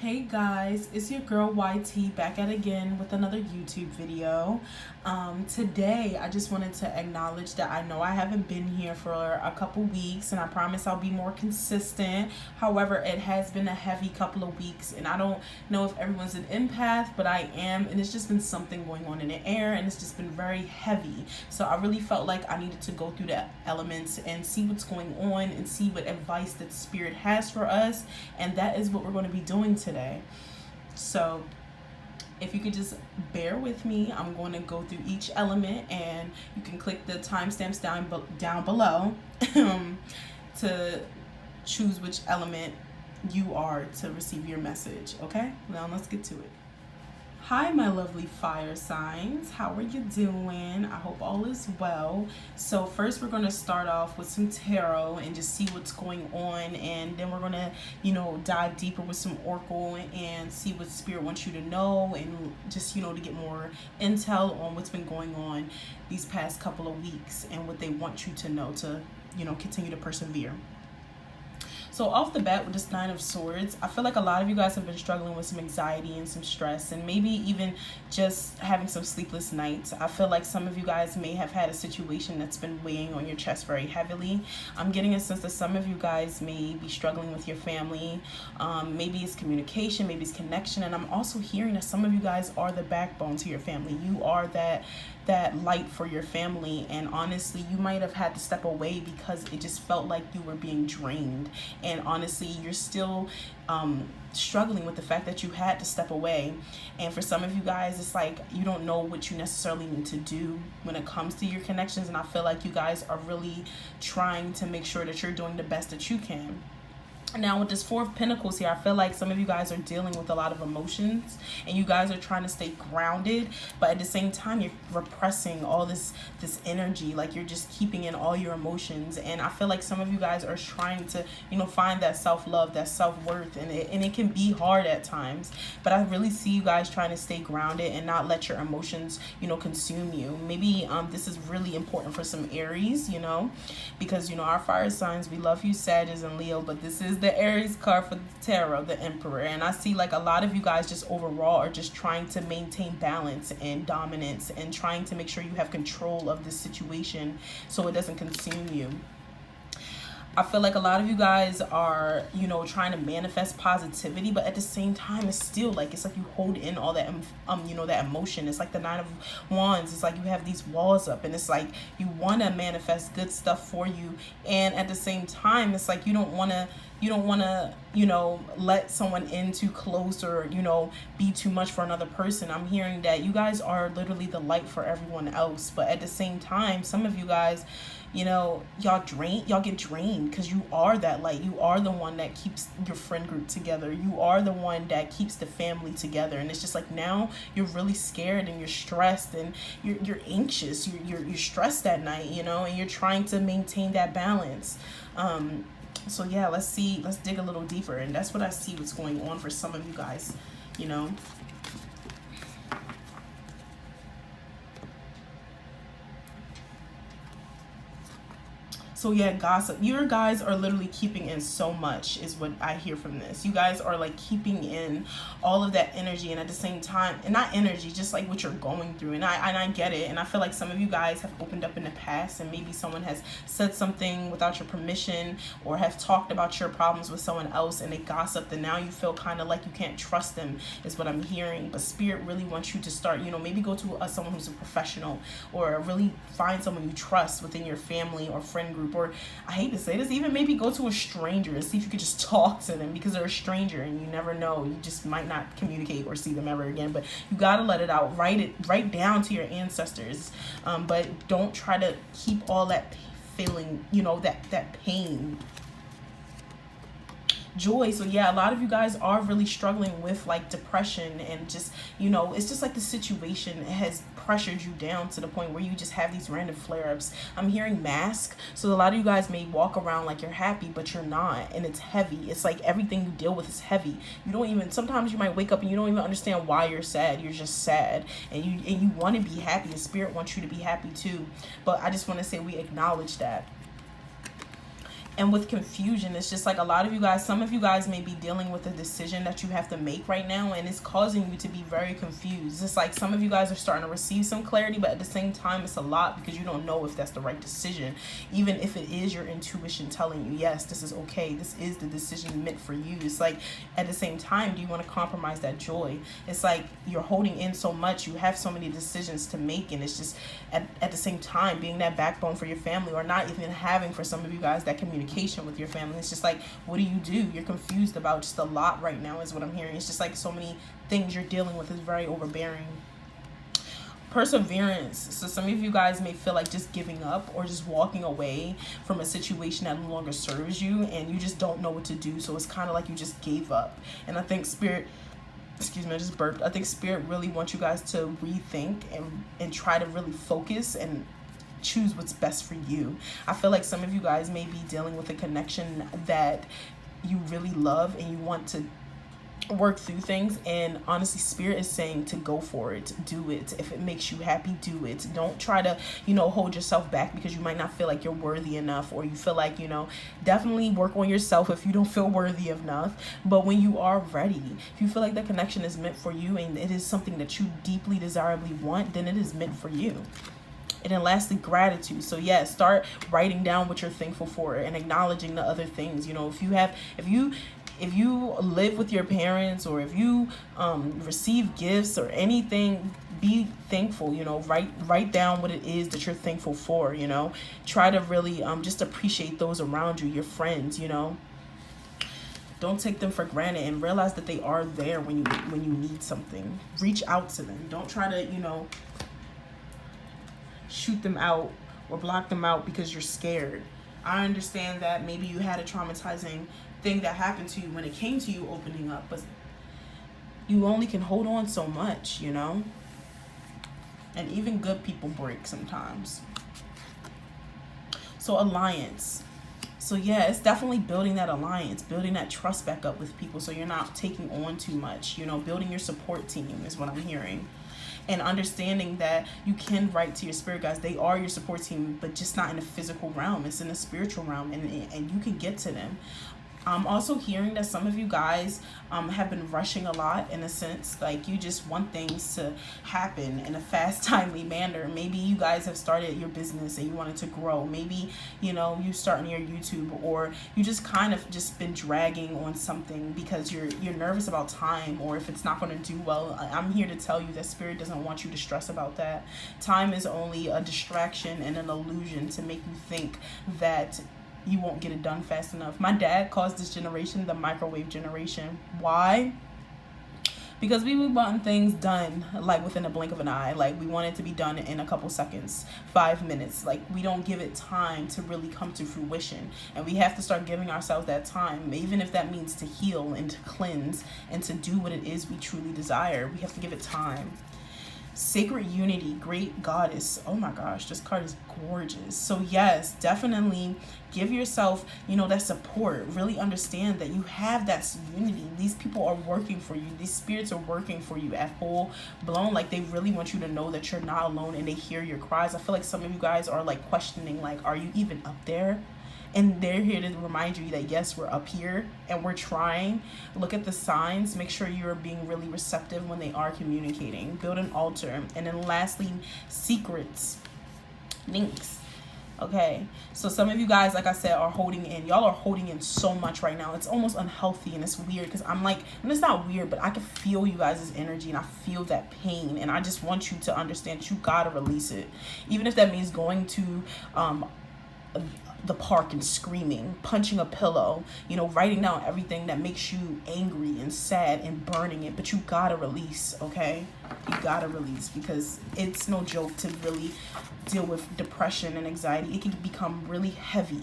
Hey guys, it's your girl YT back at again with another YouTube video. Today I just wanted to acknowledge that I know I haven't been here for a couple weeks, and I promise I'll be more consistent. However, it has been a heavy couple of weeks, and I don't know if everyone's an empath, but I am, and it's just been something going on in the air, and it's just been very heavy. So I really felt like I needed to go through the elements and see what's going on and see what advice that Spirit has for us, and that is what we're going to be doing today. So if you could just bear with me, I'm going to go through each element, and you can click the timestamps down below to choose which element you are to receive your message. Okay, now let's get to it. Hi, my lovely fire signs. How are you doing? I hope all is well. So first we're going to start off with some tarot and just see what's going on, and then we're going to, dive deeper with some oracle and see what Spirit wants you to know, and just, to get more intel on what's been going on these past couple of weeks and what they want you to know to, continue to persevere. So off the bat with this Nine of Swords, I feel like a lot of you guys have been struggling with some anxiety and some stress, and maybe even just having some sleepless nights. I feel like some of you guys may have had a situation that's been weighing on your chest very heavily. I'm getting a sense that some of you guys may be struggling with your family. Maybe it's communication, maybe it's connection, and I'm also hearing that some of you guys are the backbone to your family. You are that light for your family, and honestly you might have had to step away because it just felt like you were being drained, and honestly you're still struggling with the fact that you had to step away. And for some of you guys, it's like you don't know what you necessarily need to do when it comes to your connections, and I feel like you guys are really trying to make sure that you're doing the best that you can. Now with this Four of Pentacles here, I feel like some of you guys are dealing with a lot of emotions, and you guys are trying to stay grounded, but at the same time you're repressing all this energy, like you're just keeping in all your emotions. And I feel like some of you guys are trying to find that self-love, that self-worth, and it can be hard at times, but I really see you guys trying to stay grounded and not let your emotions consume you. Maybe this is really important for some Aries, because our fire signs, we love you, Sagittarius and Leo, but this is the Aries card for the tarot, the Emperor. And I see like a lot of you guys just overall are just trying to maintain balance and dominance and trying to make sure you have control of this situation so it doesn't consume you. I feel like a lot of you guys are, trying to manifest positivity, but at the same time, it's like you hold in all that, that emotion. It's like the Nine of Wands. It's like you have these walls up, and it's like you want to manifest good stuff for you, and at the same time, it's like you don't want to, let someone in too close or, be too much for another person. I'm hearing that you guys are literally the light for everyone else, but at the same time, some of you guys, y'all get drained because you are that light. You are the one that keeps your friend group together. You are the one that keeps the family together. And it's just like now you're really scared and you're stressed and you're anxious. You're stressed at night, and you're trying to maintain that balance. So yeah, let's dig a little deeper, and that's what I see what's going on for some of you guys, So yeah, gossip. You guys are literally keeping in so much is what I hear from this. You guys are like keeping in all of that energy, and at the same time, and not energy, just like what you're going through. And I get it. And I feel like some of you guys have opened up in the past, and maybe someone has said something without your permission or have talked about your problems with someone else, and they gossiped, and now you feel kind of like you can't trust them is what I'm hearing. But Spirit really wants you to start, maybe go to someone who's a professional, or really find someone you trust within your family or friend group. Or I hate to say this, even maybe go to a stranger and see if you could just talk to them, because they're a stranger and you never know, you just might not communicate or see them ever again. But you got to let it out, write down to your ancestors, but don't try to keep all that feeling, that pain. Joy. So yeah, a lot of you guys are really struggling with like depression, and just it's just like the situation has pressured you down to the point where you just have these random flare-ups. I'm hearing mask. So a lot of you guys may walk around like you're happy, but you're not, and it's heavy. It's like everything you deal with is heavy. Sometimes you might wake up and you don't even understand why you're sad. You're just sad, and you want to be happy, and Spirit wants you to be happy too. But I just want to say we acknowledge that. And with confusion, it's just like a lot of you guys, some of you guys may be dealing with a decision that you have to make right now, and it's causing you to be very confused. It's like some of you guys are starting to receive some clarity, but at the same time, it's a lot because you don't know if that's the right decision. Even if it is your intuition telling you, yes, this is okay, this is the decision meant for you. It's like at the same time, do you want to compromise that joy? It's like you're holding in so much, you have so many decisions to make, and it's just at the same time being that backbone for your family, or not even having, for some of you guys, that communication with your family. It's just like, what do? You're confused about just a lot right now is what I'm hearing. It's just like so many things you're dealing with is very overbearing. Perseverance. So some of you guys may feel like just giving up or just walking away from a situation that no longer serves you, and you just don't know what to do. So it's kind of like you just gave up. And I think Spirit, excuse me, I just burped. I think Spirit really wants you guys to rethink and try to really focus and choose what's best for you. I feel like some of you guys may be dealing with a connection that you really love and you want to work through things, and honestly, Spirit is saying to go for it. Do it. If it makes you happy, do it. Don't try to hold yourself back because you might not feel like you're worthy enough, or you feel like definitely work on yourself if you don't feel worthy enough. But when you are ready, if you feel like the connection is meant for you and it is something that you deeply desirably want, then it is meant for you. And then lastly, gratitude. So yeah, start writing down what you're thankful for and acknowledging the other things. If you live with your parents, or if you receive gifts or anything, be thankful. Write down what it is that you're thankful for. Try to really just appreciate those around you, your friends. Don't take them for granted, and realize that they are there when you need something. Reach out to them. Don't try to shoot them out or block them out because you're scared. I understand that maybe you had a traumatizing thing that happened to you when it came to you opening up, but you only can hold on so much, and even good people break sometimes. So alliance. So yeah, it's definitely building that alliance, building that trust back up with people so you're not taking on too much, building your support team is what I'm hearing. And understanding that you can write to your spirit guides. They are your support team, but just not in the physical realm. It's in the spiritual realm, and you can get to them. I'm also hearing that some of you guys have been rushing a lot, in a sense, like you just want things to happen in a fast, timely manner. Maybe you guys have started your business and you want it to grow. Maybe, you starting your YouTube, or you just kind of just been dragging on something because you're nervous about time, or if it's not going to do well. I'm here to tell you that Spirit doesn't want you to stress about that. Time is only a distraction and an illusion to make you think that you won't get it done fast enough. My dad calls this generation the microwave generation. Why? Because we want things done like within a blink of an eye. Like we want it to be done in a couple seconds, 5 minutes. Like we don't give it time to really come to fruition. And we have to start giving ourselves that time, even if that means to heal and to cleanse and to do what it is we truly desire. We have to give it time. Sacred unity, great goddess. Oh my gosh, this card is gorgeous. So yes, definitely give yourself, that support. Really understand that you have that unity. These people are working for you. These spirits are working for you at full blown. Like they really want you to know that you're not alone, and they hear your cries. I feel like some of you guys are like questioning, like, are you even up there? And they're here to remind you that yes, we're up here and we're trying. Look at the signs. Make sure you're being really receptive when they are communicating. Build an altar. And then lastly, secrets. Links. Okay, so some of you guys, like I said, are holding in. Y'all are holding in so much right now. It's almost unhealthy, and it's weird because I'm like, and it's not weird, but I can feel you guys' energy, and I feel that pain, and I just want you to understand that you gotta release it. Even if that means going to the park and screaming, punching a pillow, writing down everything that makes you angry and sad and burning it. But you gotta release, okay? You gotta release, because it's no joke to really deal with depression and anxiety. It can become really heavy.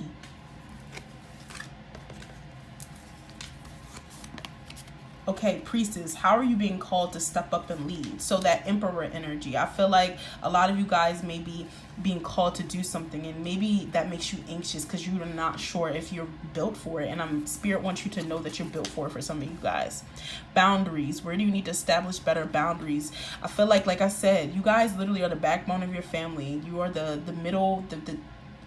Okay, priestess, how are you being called to step up and lead? So that emperor energy, I feel like a lot of you guys may be being called to do something, and maybe that makes you anxious because you're not sure if you're built for it. And Spirit wants you to know that you're built for it for some of you guys. Boundaries. Where do you need to establish better boundaries? I feel like I said, you guys literally are the backbone of your family. You are the middle,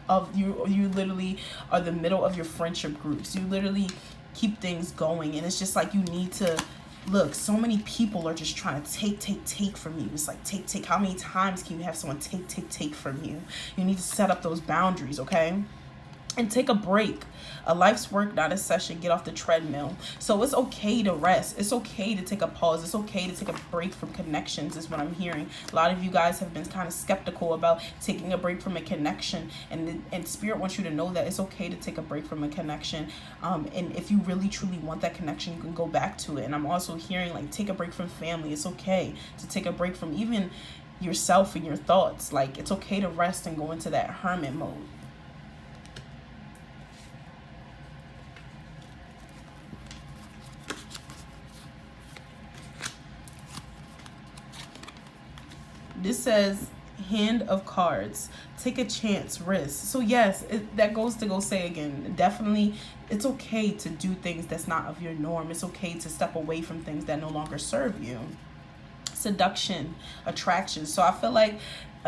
of you literally are the middle of your friendship groups. You literally keep things going, and it's just like you need to look. So many people are just trying to take from you. It's like take. How many times can you have someone take from you? You need to set up those boundaries, okay? And take a break. A life's work, not a session. Get off the treadmill. So it's okay to rest. It's okay to take a pause. It's okay to take a break from connections, is what I'm hearing. A lot of you guys have been kind of skeptical about taking a break from a connection, and Spirit wants you to know that it's okay to take a break from a connection. And if you really truly want that connection, you can go back to it. And I'm also hearing like take a break from family. It's okay to take a break from even yourself and your thoughts. Like it's okay to rest and go into that hermit mode. This says hand of cards. Take a chance, risk. So yes, that goes to go say again, definitely it's okay to do things that's not of your norm. It's okay to step away from things that no longer serve you. Seduction, attraction. So I feel like,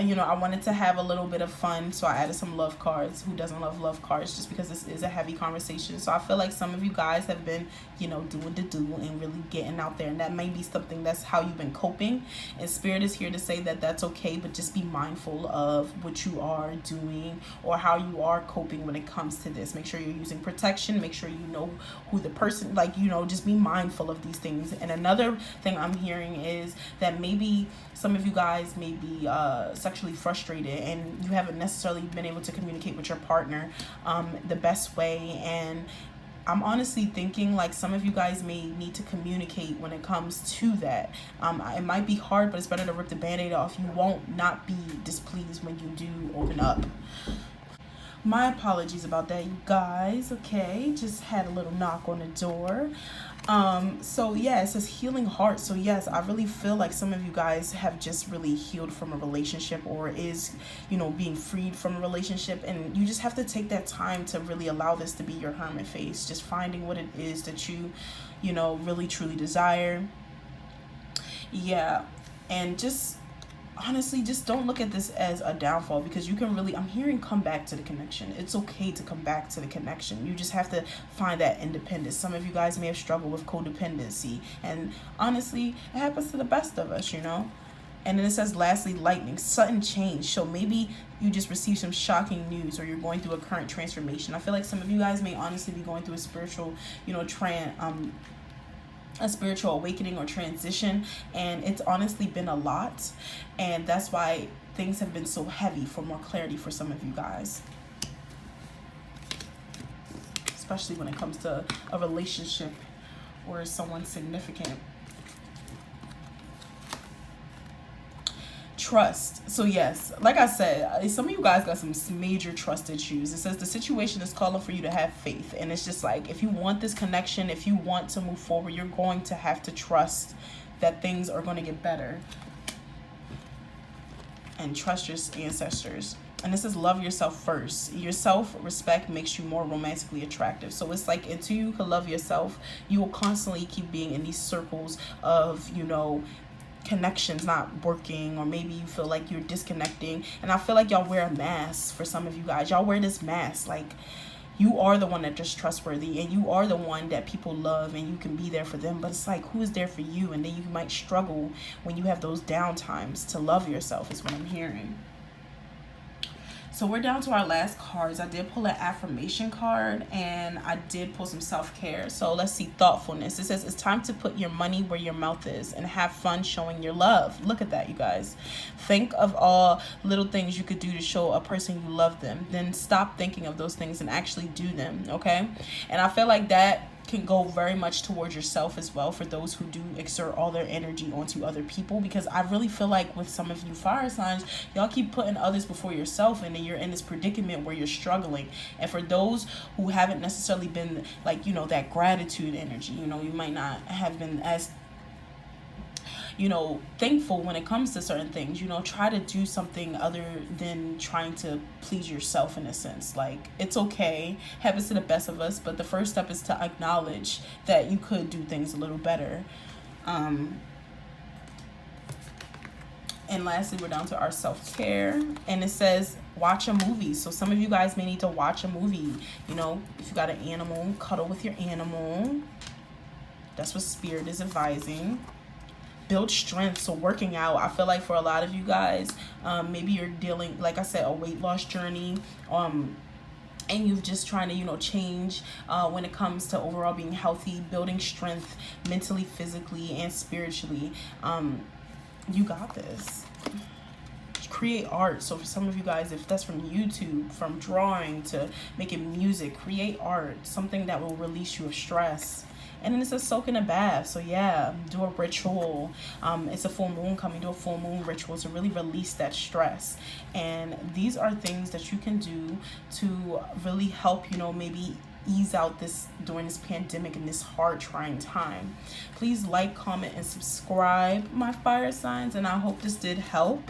you know, I wanted to have a little bit of fun, so I added some love cards. Who doesn't love love cards? Just because this is a heavy conversation. So I feel like some of you guys have been, you know, doing the do and really getting out there, and that may be something that's how you've been coping. And Spirit is here to say that that's okay, but just be mindful of what you are doing or how you are coping when it comes to this. Make sure you're using protection. Make sure you know who the person, like, you know, just be mindful of these things. And another thing I'm hearing is that maybe some of you guys may be sexually frustrated, and you haven't necessarily been able to communicate with your partner the best way. And I'm honestly thinking like some of you guys may need to communicate when it comes to that. It might be hard, but it's better to rip the band-aid off. You won't not be displeased when you do open up. My apologies about that, you guys. Okay, just had a little knock on the door. So yeah, it says healing heart. So yes, I really feel like some of you guys have just really healed from a relationship, or is, you know, being freed from a relationship, and you just have to take that time to really allow this to be your hermit phase, just finding what it is that you know, really truly desire. Yeah, and just honestly, just don't look at this as a downfall, because you can really, I'm hearing come back to the connection. It's okay to come back to the connection. You just have to find that independence. Some of you guys may have struggled with codependency, and honestly, it happens to the best of us, you know. And then it says lastly, lightning, sudden change. So maybe you just received some shocking news, or you're going through a current transformation. I feel like some of you guys may honestly be going through a spiritual, you know, a spiritual awakening or transition, and it's honestly been a lot, and that's why things have been so heavy. For more clarity for some of you guys, especially when it comes to a relationship or someone significant. Trust. So yes, like I said, some of you guys got some major trust issues. It says the situation is calling for you to have faith, and it's just like, if you want this connection, if you want to move forward, you're going to have to trust that things are going to get better, and trust your ancestors. And this is love yourself first. Your self-respect makes you more romantically attractive. So it's like, until you can love yourself, you will constantly keep being in these circles of, you know, connections not working, or maybe you feel like you're disconnecting. And I feel like y'all wear a mask. For some of you guys, y'all wear this mask like you are the one that just trustworthy, and you are the one that people love, and you can be there for them. But it's like, who is there for you? And then you might struggle when you have those down times to love yourself, is what I'm hearing. So we're down to our last cards. I did pull an affirmation card, and I did pull some self-care. So let's see, thoughtfulness. It says it's time to put your money where your mouth is and have fun showing your love. Look at that, you guys. Think of all little things you could do to show a person you love them. Then stop thinking of those things and actually do them, okay? And I feel like that can go very much towards yourself as well, for those who do exert all their energy onto other people, because I really feel like with some of you fire signs, y'all keep putting others before yourself, and then you're in this predicament where you're struggling. And for those who haven't necessarily been like, you know, that gratitude energy, you know, you might not have been as, you know, thankful when it comes to certain things. You know, try to do something other than trying to please yourself, in a sense. Like, it's okay, happens to the best of us, but the first step is to acknowledge that you could do things a little better. And lastly, we're down to our self-care, and it says watch a movie. So some of you guys may need to watch a movie. You know, if you got an animal, cuddle with your animal. That's what Spirit is advising. Build strength. So working out, I feel like for a lot of you guys, maybe you're dealing, like I said, a weight loss journey, and you're just trying to, you know, change when it comes to overall being healthy, building strength mentally, physically, and spiritually. You got this. Create art. So for some of you guys, if that's from YouTube, from drawing to making music, create art, something that will release you of stress. And then it says soak in a bath. So yeah, do a ritual. It's a full moon coming. Do a full moon ritual to really release that stress. And these are things that you can do to really help, you know, maybe ease out this during this pandemic and this hard trying time. Please like, comment, and subscribe, my fire signs, and I hope this did help.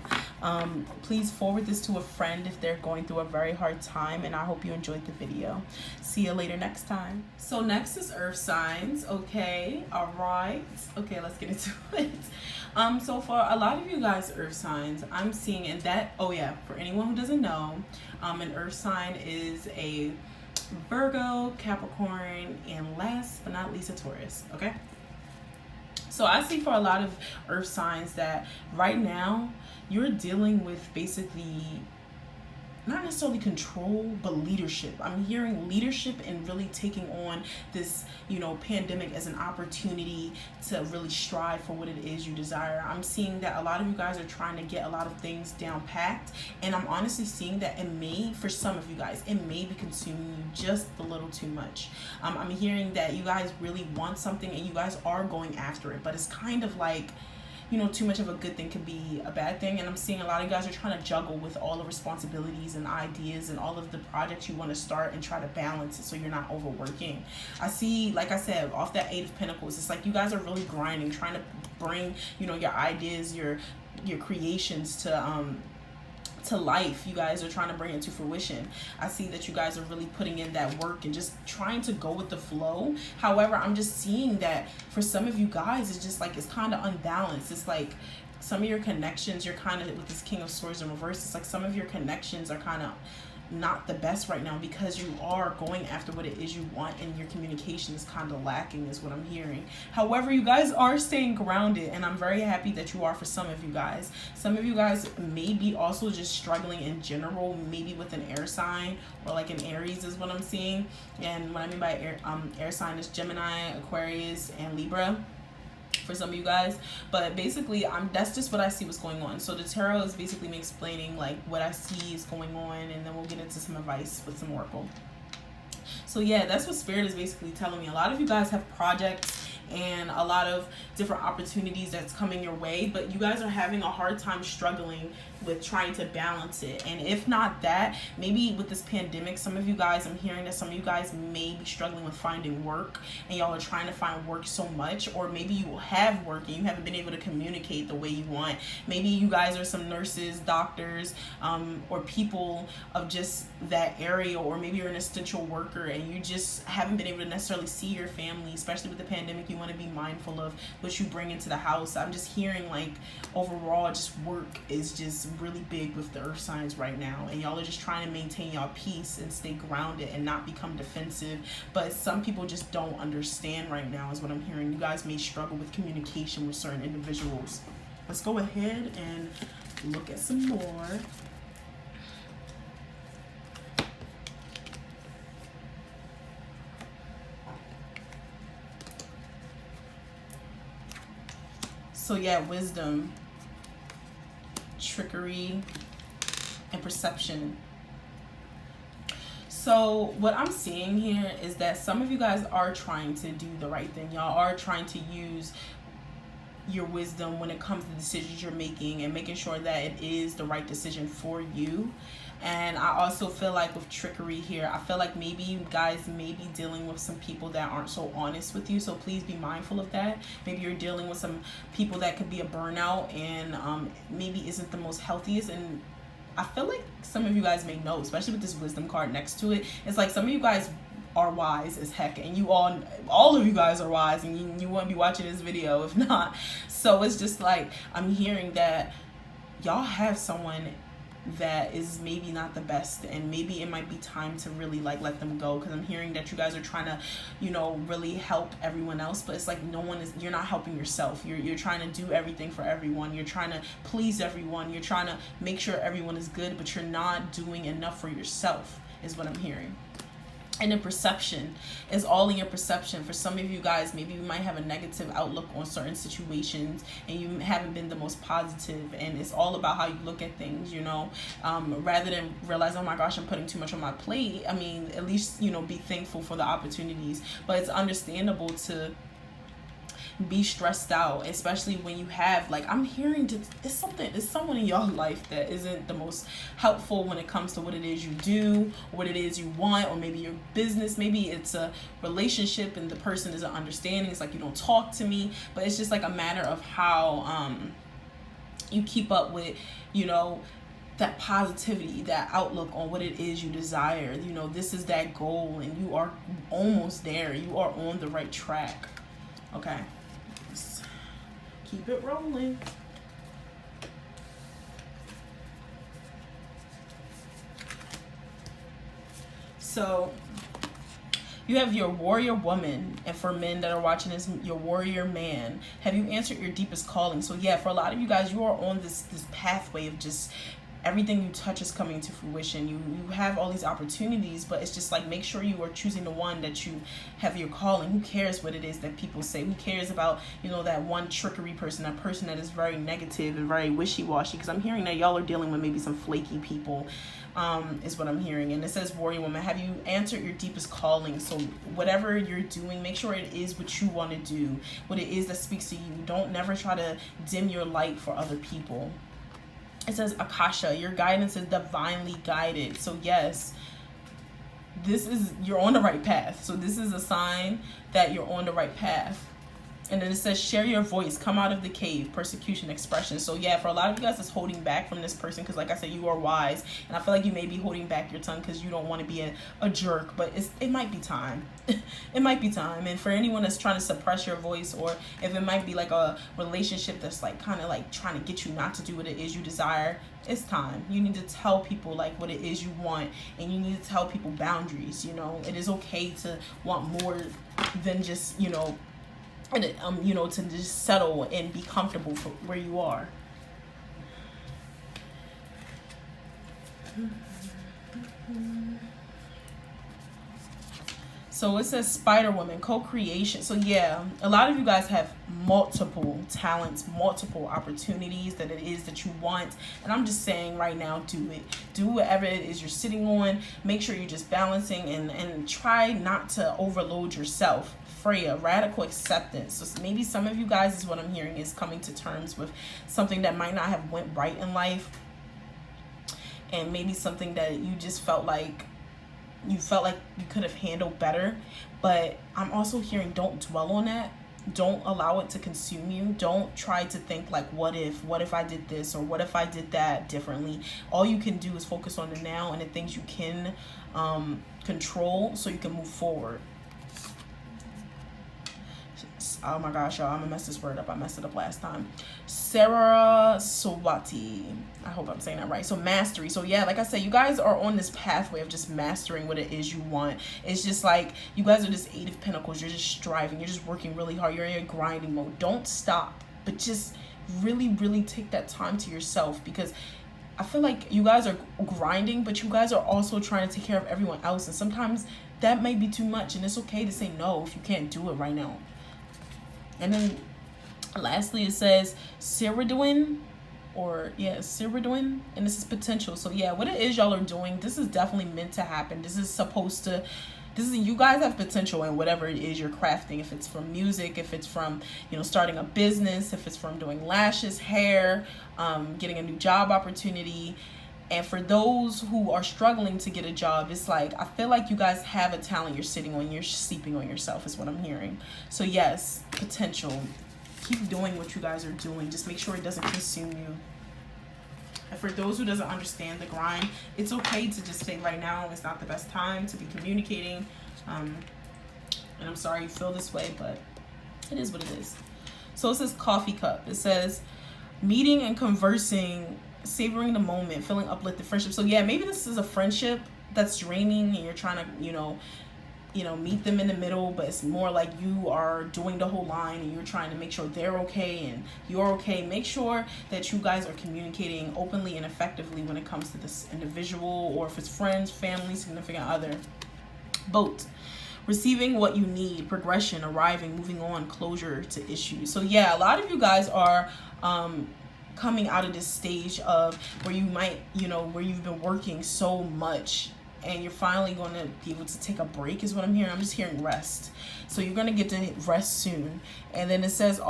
Please forward this to a friend if they're going through a very hard time, and I hope you enjoyed the video. See you later next time. So next is earth signs. Okay, all right, okay, let's get into it. So for a lot of you guys, earth signs, I'm seeing in that, oh yeah, for anyone who doesn't know, an earth sign is a Virgo, Capricorn, and last but not least a Taurus. Okay, so I see for a lot of earth signs that right now you're dealing with basically not necessarily control, but leadership. I'm hearing leadership and really taking on this, you know, pandemic as an opportunity to really strive for what it is you desire. I'm seeing that a lot of you guys are trying to get a lot of things down packed, and I'm honestly seeing that it may, for some of you guys, it may be consuming you just a little too much. I'm hearing that you guys really want something and you guys are going after it, but it's kind of like, you know, too much of a good thing could be a bad thing. And I'm seeing a lot of you guys are trying to juggle with all the responsibilities and ideas and all of the projects you want to start and try to balance it so you're not overworking. I see, like I said, off that 8 of Pentacles, it's like you guys are really grinding, trying to bring, you know, your ideas, your creations to life. You guys are trying to bring it to fruition. I see that you guys are really putting in that work and just trying to go with the flow. However, I'm just seeing that for some of you guys, it's just like it's kind of unbalanced. It's like some of your connections, you're kind of with this King of Swords in reverse. It's like some of your connections are kind of not the best right now because you are going after what it is you want and your communication is kind of lacking, is what I'm hearing. However, you guys are staying grounded, and I'm very happy that you are for some of you guys. Some of you guys may be also just struggling in general, maybe with an air sign or like an Aries is what I'm seeing. And what I mean by air sign is Gemini, Aquarius, and Libra for some of you guys. But basically, that's just what I see what's going on. So the tarot is basically me explaining like what I see is going on, and then we'll get into some advice with some oracle. So yeah, that's what Spirit is basically telling me. A lot of you guys have projects and a lot of different opportunities that's coming your way, but you guys are having a hard time struggling with trying to balance it. And if not that, maybe with this pandemic, some of you guys, I'm hearing that some of you guys may be struggling with finding work, and y'all are trying to find work so much, or maybe you have work and you haven't been able to communicate the way you want. Maybe you guys are some nurses, doctors, or people of just that area, or maybe you're an essential worker and you just haven't been able to necessarily see your family, especially with the pandemic. You want to be mindful of what you bring into the house. I'm just hearing like overall just work is just really big with the earth signs right now, and y'all are just trying to maintain y'all peace and stay grounded and not become defensive. But some people just don't understand right now is what I'm hearing. You guys may struggle with communication with certain individuals. Let's go ahead and look at some more. So yeah, wisdom, trickery, and perception. So what I'm seeing here is that some of you guys are trying to do the right thing. Y'all are trying to use your wisdom when it comes to decisions you're making and making sure that it is the right decision for you. And I also feel like with trickery here, I feel like maybe you guys may be dealing with some people that aren't so honest with you. So please be mindful of that. Maybe you're dealing with some people that could be a burnout and maybe isn't the most healthiest. And I feel like some of you guys may know, especially with this wisdom card next to it, it's like some of you guys are wise as heck, and you all of you guys are wise, and you wouldn't be watching this video if not. So it's just like I'm hearing that y'all have someone that is maybe not the best, and maybe it might be time to really like let them go, because I'm hearing that you guys are trying to, you know, really help everyone else, but it's like you're not helping yourself. You're trying to do everything for everyone, you're trying to please everyone, you're trying to make sure everyone is good, but you're not doing enough for yourself, is what I'm hearing. And the perception is all in your perception. For some of you guys, maybe you might have a negative outlook on certain situations, and you haven't been the most positive, and it's all about how you look at things, you know, rather than realize, oh my gosh, I'm putting too much on my plate. I mean, at least, you know, be thankful for the opportunities. But it's understandable to be stressed out, especially when you have, like, I'm hearing it's someone in your life that isn't the most helpful when it comes to what it is you do, or what it is you want, or maybe your business. Maybe it's a relationship and the person isn't understanding. It's like, you don't talk to me. But it's just like a matter of how you keep up with, you know, that positivity, that outlook on what it is you desire. You know, this is that goal, and you are almost there. You are on the right track. Okay, let's keep it rolling. So you have your warrior woman, and for men that are watching this, your warrior man. Have you answered your deepest calling? So yeah, for a lot of you guys, you are on this pathway of just everything you touch is coming to fruition. You have all these opportunities, but it's just like, make sure you are choosing the one that you have your calling. Who cares what it is that people say? Who cares about, you know, that one trickery person, that person that is very negative and very wishy-washy? Because I'm hearing that y'all are dealing with maybe some flaky people, is what I'm hearing. And it says, warrior woman, have you answered your deepest calling? So whatever you're doing, make sure it is what you want to do, what it is that speaks to you. Don't never try to dim your light for other people. It says, Akasha, your guidance is divinely guided. So yes, you're on the right path. So this is a sign that you're on the right path. And then it says, share your voice, come out of the cave, persecution, expression. So yeah, for a lot of you guys that's holding back from this person, because like I said, you are wise, and I feel like you may be holding back your tongue because you don't want to be a jerk, but it might be time. It might be time. And for anyone that's trying to suppress your voice, or if it might be like a relationship that's like kind of like trying to get you not to do what it is you desire, it's time. You need to tell people like what it is you want, and you need to tell people boundaries. You know, it is okay to want more than just, you know, and you know, to just settle and be comfortable for where you are. So it says Spider Woman, co-creation. So yeah, a lot of you guys have multiple talents, multiple opportunities that it is that you want. And I'm just saying right now, do it. Do whatever it is you're sitting on. Make sure you're just balancing, and try not to overload yourself. Freya, radical acceptance. So maybe some of you guys, is what I'm hearing, is coming to terms with something that might not have went right in life, and maybe something that you just felt like you could have handled better. But I'm also hearing, don't dwell on that. Don't allow it to consume you. Don't try to think like, what if I did this, or what if I did that differently. All you can do is focus on the now and the things you can control, so you can move forward. Oh my gosh, y'all, I'm gonna mess this word up. I messed it up last time. Saraswati. I hope I'm saying that right. So mastery. So yeah, like I said, you guys are on this pathway of just mastering what it is you want. It's just like, you guys are this 8 of Pentacles. You're just striving. You're just working really hard. You're in your grinding mode. Don't stop, but just really, really take that time to yourself, because I feel like you guys are grinding, but you guys are also trying to take care of everyone else. And sometimes that may be too much, and it's okay to say no if you can't do it right now. And then lastly, it says Cyrodian, and this is potential. So yeah, what it is y'all are doing, this is definitely meant to happen. You guys have potential in whatever it is you're crafting. If it's from music, if it's from, you know, starting a business, if it's from doing lashes, hair, getting a new job opportunity. And for those who are struggling to get a job, it's like, I feel like you guys have a talent you're sitting on. You're sleeping on yourself is what I'm hearing. So yes, potential. Keep doing what you guys are doing. Just make sure it doesn't consume you. And for those who doesn't understand the grind, it's okay to just say right now, it's not the best time to be communicating. And I'm sorry you feel this way, but it is what it is. So it says coffee cup. It says meeting and conversing savoring the moment, feeling uplifted, friendship. So yeah, maybe this is a friendship that's draining and you're trying to, meet them in the middle, but it's more like you are doing the whole line and you're trying to make sure they're okay and you're okay. Make sure that you guys are communicating openly and effectively when it comes to this individual, or if it's friends, family, significant other. Boat. Receiving what you need, progression, arriving, moving on, closure to issues. So yeah, a lot of you guys are coming out of this stage of where you might, where you've been working so much and you're finally going to be able to take a break is what I'm hearing. I'm just hearing rest. So you're going to get to rest soon. And then it says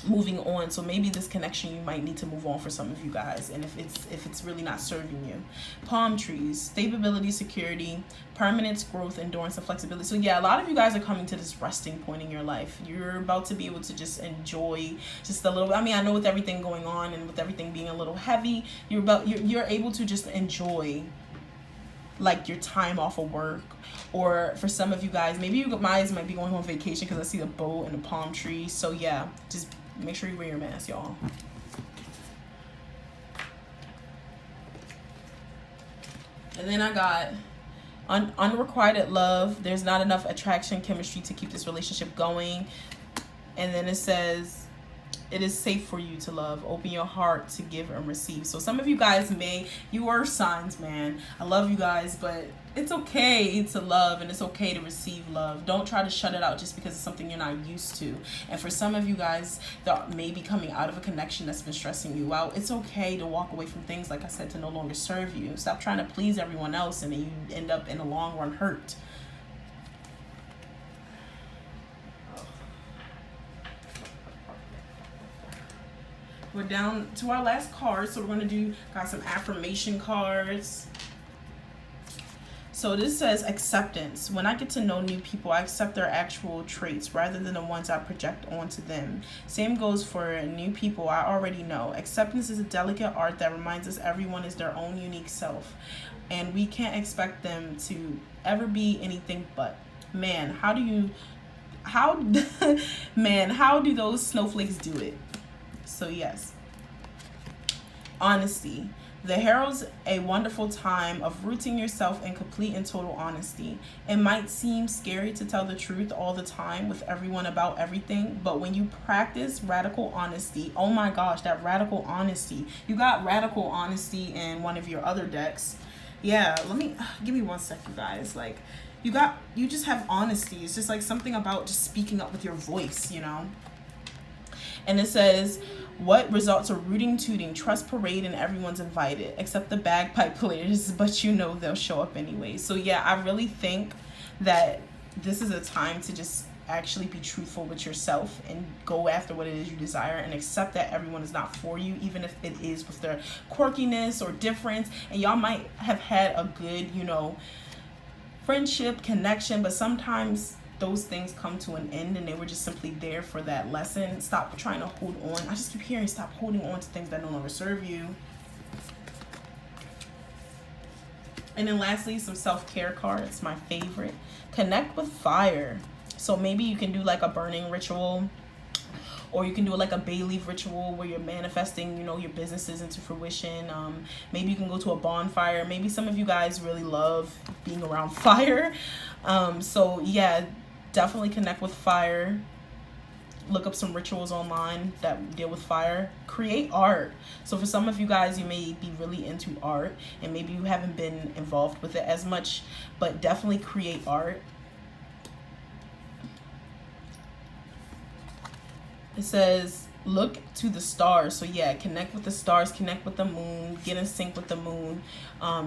moving on. So maybe this connection, you might need to move on for some of you guys, and if it's really not serving you. Palm trees, stability, security, permanence, growth, endurance, and flexibility. So yeah, a lot of you guys are coming to this resting point in your life. You're about to be able to just enjoy just a little bit. I mean, I know with everything going on and with everything being a little heavy, you're able to just enjoy like your time off of work. Or for some of you guys, maybe you guys might be going on vacation, because I see the boat and the palm tree. So yeah, just make sure you wear your mask, y'all. And then I got unrequited love. There's not enough attraction, chemistry to keep this relationship going. And then it says, it is safe for you to love. Open your heart to give and receive. So some of you guys you are signs, man. I love you guys, but it's okay to love and it's okay to receive love. Don't try to shut it out just because it's something you're not used to. And for some of you guys that may be coming out of a connection that's been stressing you out, it's okay to walk away from things, like I said, to no longer serve you. Stop trying to please everyone else and then you end up in the long run hurt. We're down to our last card, so we're going to got some affirmation cards. So this says acceptance. When I get to know new people, I accept their actual traits rather than the ones I project onto them. Same goes for new people I already know. Acceptance is a delicate art that reminds us everyone is their own unique self, and we can't expect them to ever be anything but. Man, how do those snowflakes do it? So yes, honesty. The heralds a wonderful time of rooting yourself in complete and total honesty. It might seem scary to tell the truth all the time with everyone about everything, but when you practice radical honesty, oh my gosh, that radical honesty. You got radical honesty in one of your other decks. Yeah, give me 1 second, you guys. Like, you just have honesty. It's just like something about just speaking up with your voice, And it says, what results are rooting, tooting, trust parade, and everyone's invited, except the bagpipe players, but they'll show up anyway. So yeah, I really think that this is a time to just actually be truthful with yourself and go after what it is you desire, and accept that everyone is not for you, even if it is with their quirkiness or difference. And y'all might have had a good, friendship, connection, but sometimes those things come to an end and they were just simply there for that lesson. Stop trying to hold on. I just keep hearing stop holding on to things that no longer serve you. And then lastly, some self-care cards, my favorite. Connect with fire. So maybe you can do like a burning ritual, or you can do like a bay leaf ritual where you're manifesting, your businesses into fruition. Maybe you can go to a bonfire. Maybe some of you guys really love being around fire. So yeah, definitely connect with fire. Look up some rituals online that deal with fire. Create art. So for some of you guys, you may be really into art and maybe you haven't been involved with it as much, but definitely create art. It says, look to the stars. So yeah, connect with the stars, connect with the moon, get in sync with the moon.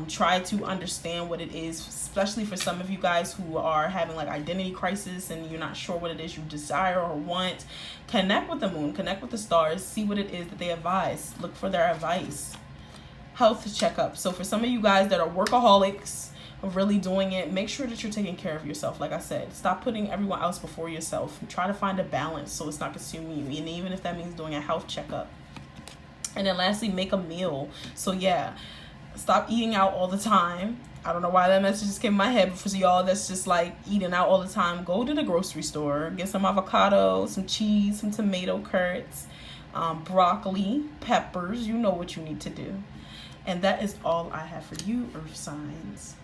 Try to understand what it is, especially for some of you guys who are having like identity crisis and you're not sure what it is you desire or want. Connect with the moon, connect with the stars, see what it is that they advise. Look for their advice. Health checkup. So for some of you guys that are workaholics, really doing it, make sure that you're taking care of yourself. Like I said, stop putting everyone else before yourself. Try to find a balance so it's not consuming you, and even if that means doing a health checkup. And then lastly, make a meal. So yeah, stop eating out all the time. I don't know why that message just came in my head, but for y'all that's just like eating out all the time, go to the grocery store, get some avocado, some cheese, some tomato curds, broccoli, peppers. You know what you need to do. And that is all I have for you, earth signs.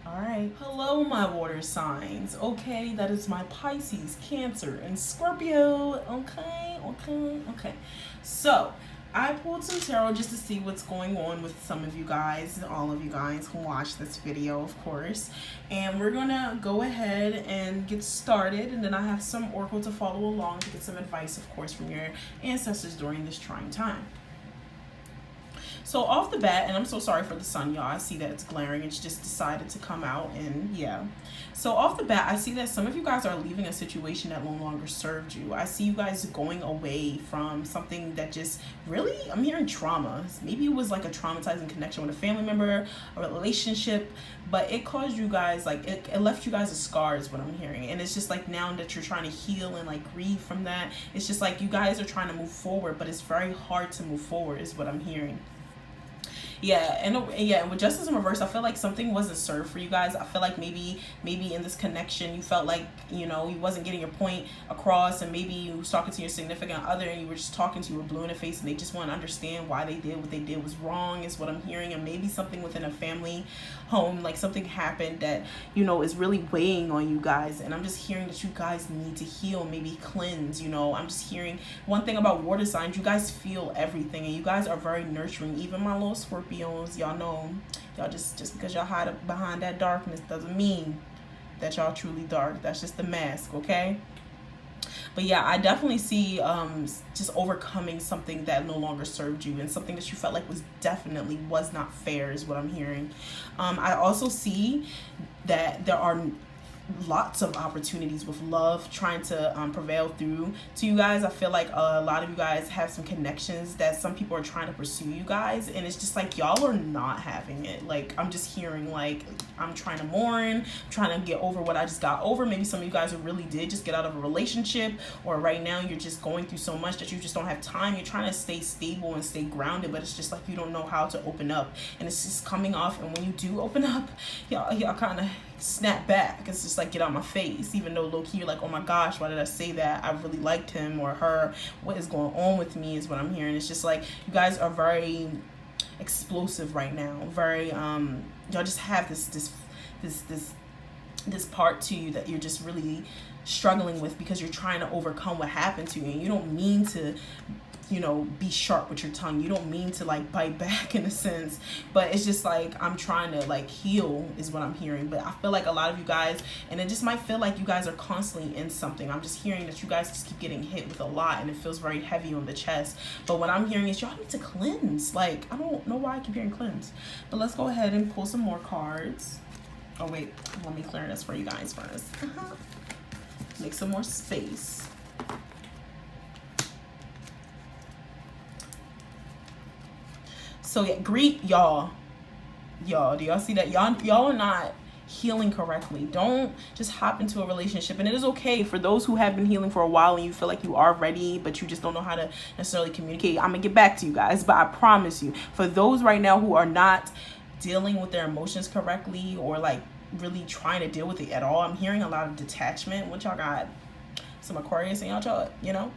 All right. Hello, my water signs. Okay, that is my Pisces, Cancer, and Scorpio. Okay. So, I pulled some tarot just to see what's going on with some of you guys and all of you guys who watch this video, of course. And we're gonna go ahead and get started, and then I have some oracle to follow along to get some advice, of course, from your ancestors during this trying time. So off the bat, and I'm so sorry for the sun, y'all. I see that it's glaring. It's just decided to come out, and yeah. So off the bat, I see that some of you guys are leaving a situation that no longer served you. I see you guys going away from something that just really, I'm hearing trauma. Maybe it was like a traumatizing connection with a family member, a relationship, but it caused you guys, like, it left you guys a scar is what I'm hearing. And it's just like now that you're trying to heal and like grieve from that, it's just like you guys are trying to move forward, but it's very hard to move forward is what I'm hearing. Yeah, and with justice in reverse, I feel like something wasn't served for you guys. I feel like maybe in this connection you felt like, you know, you wasn't getting your point across, and maybe you was talking to your significant other and you were just talking to, you were blue in the face, and they just want to understand why they did what they did was wrong is what I'm hearing. And maybe something within a family home, like something happened that, you know, is really weighing on you guys. And I'm just hearing that you guys need to heal, maybe cleanse, you know. I'm just hearing one thing about water signs, you guys feel everything, and you guys are very nurturing. Even my little Scorpions, y'all know, y'all just because y'all hide behind that darkness doesn't mean that y'all truly dark. That's just the mask, okay? But yeah, I definitely see just overcoming something that no longer served you, and something that you felt like was not fair is what I'm hearing. I also see that there are lots of opportunities with love trying to prevail through to you guys. I feel like a lot of you guys have some connections that some people are trying to pursue you guys, and it's just like y'all are not having it. Like, I'm just hearing like, I'm trying to mourn, trying to get over what I just got over. Maybe some of you guys really did just get out of a relationship, or right now you're just going through so much that you just don't have time. You're trying to stay stable and stay grounded, but it's just like you don't know how to open up, and it's just coming off. And when you do open up, y'all kind of snap back. It's just like, get out my face, even though low key you're like, oh my gosh, why did I say that? I really liked him or her. What is going on with me is what I'm hearing. It's just like you guys are very explosive right now, very y'all just have this part to you that you're just really struggling with, because you're trying to overcome what happened to you, and you don't mean to, you know, be sharp with your tongue. You don't mean to like bite back in a sense, but it's just like, I'm trying to like heal is what I'm hearing. But I feel like a lot of you guys, and it just might feel like you guys are constantly in something. I'm just hearing that you guys just keep getting hit with a lot, and it feels very heavy on the chest. But what I'm hearing is y'all need to cleanse. Like, I don't know why I keep hearing cleanse, but let's go ahead and pull some more cards. Oh wait, let me clear this for you guys first. Make some more space. So yeah, greet y'all. Do y'all see that? Y'all are not healing correctly. Don't just hop into a relationship. And it is okay for those who have been healing for a while and you feel like you are ready, but you just don't know how to necessarily communicate. I'm gonna get back to you guys, but I promise you, for those right now who are not dealing with their emotions correctly, or like really trying to deal with it at all, I'm hearing a lot of detachment. What y'all got? Some Aquarius in y'all chart, you know.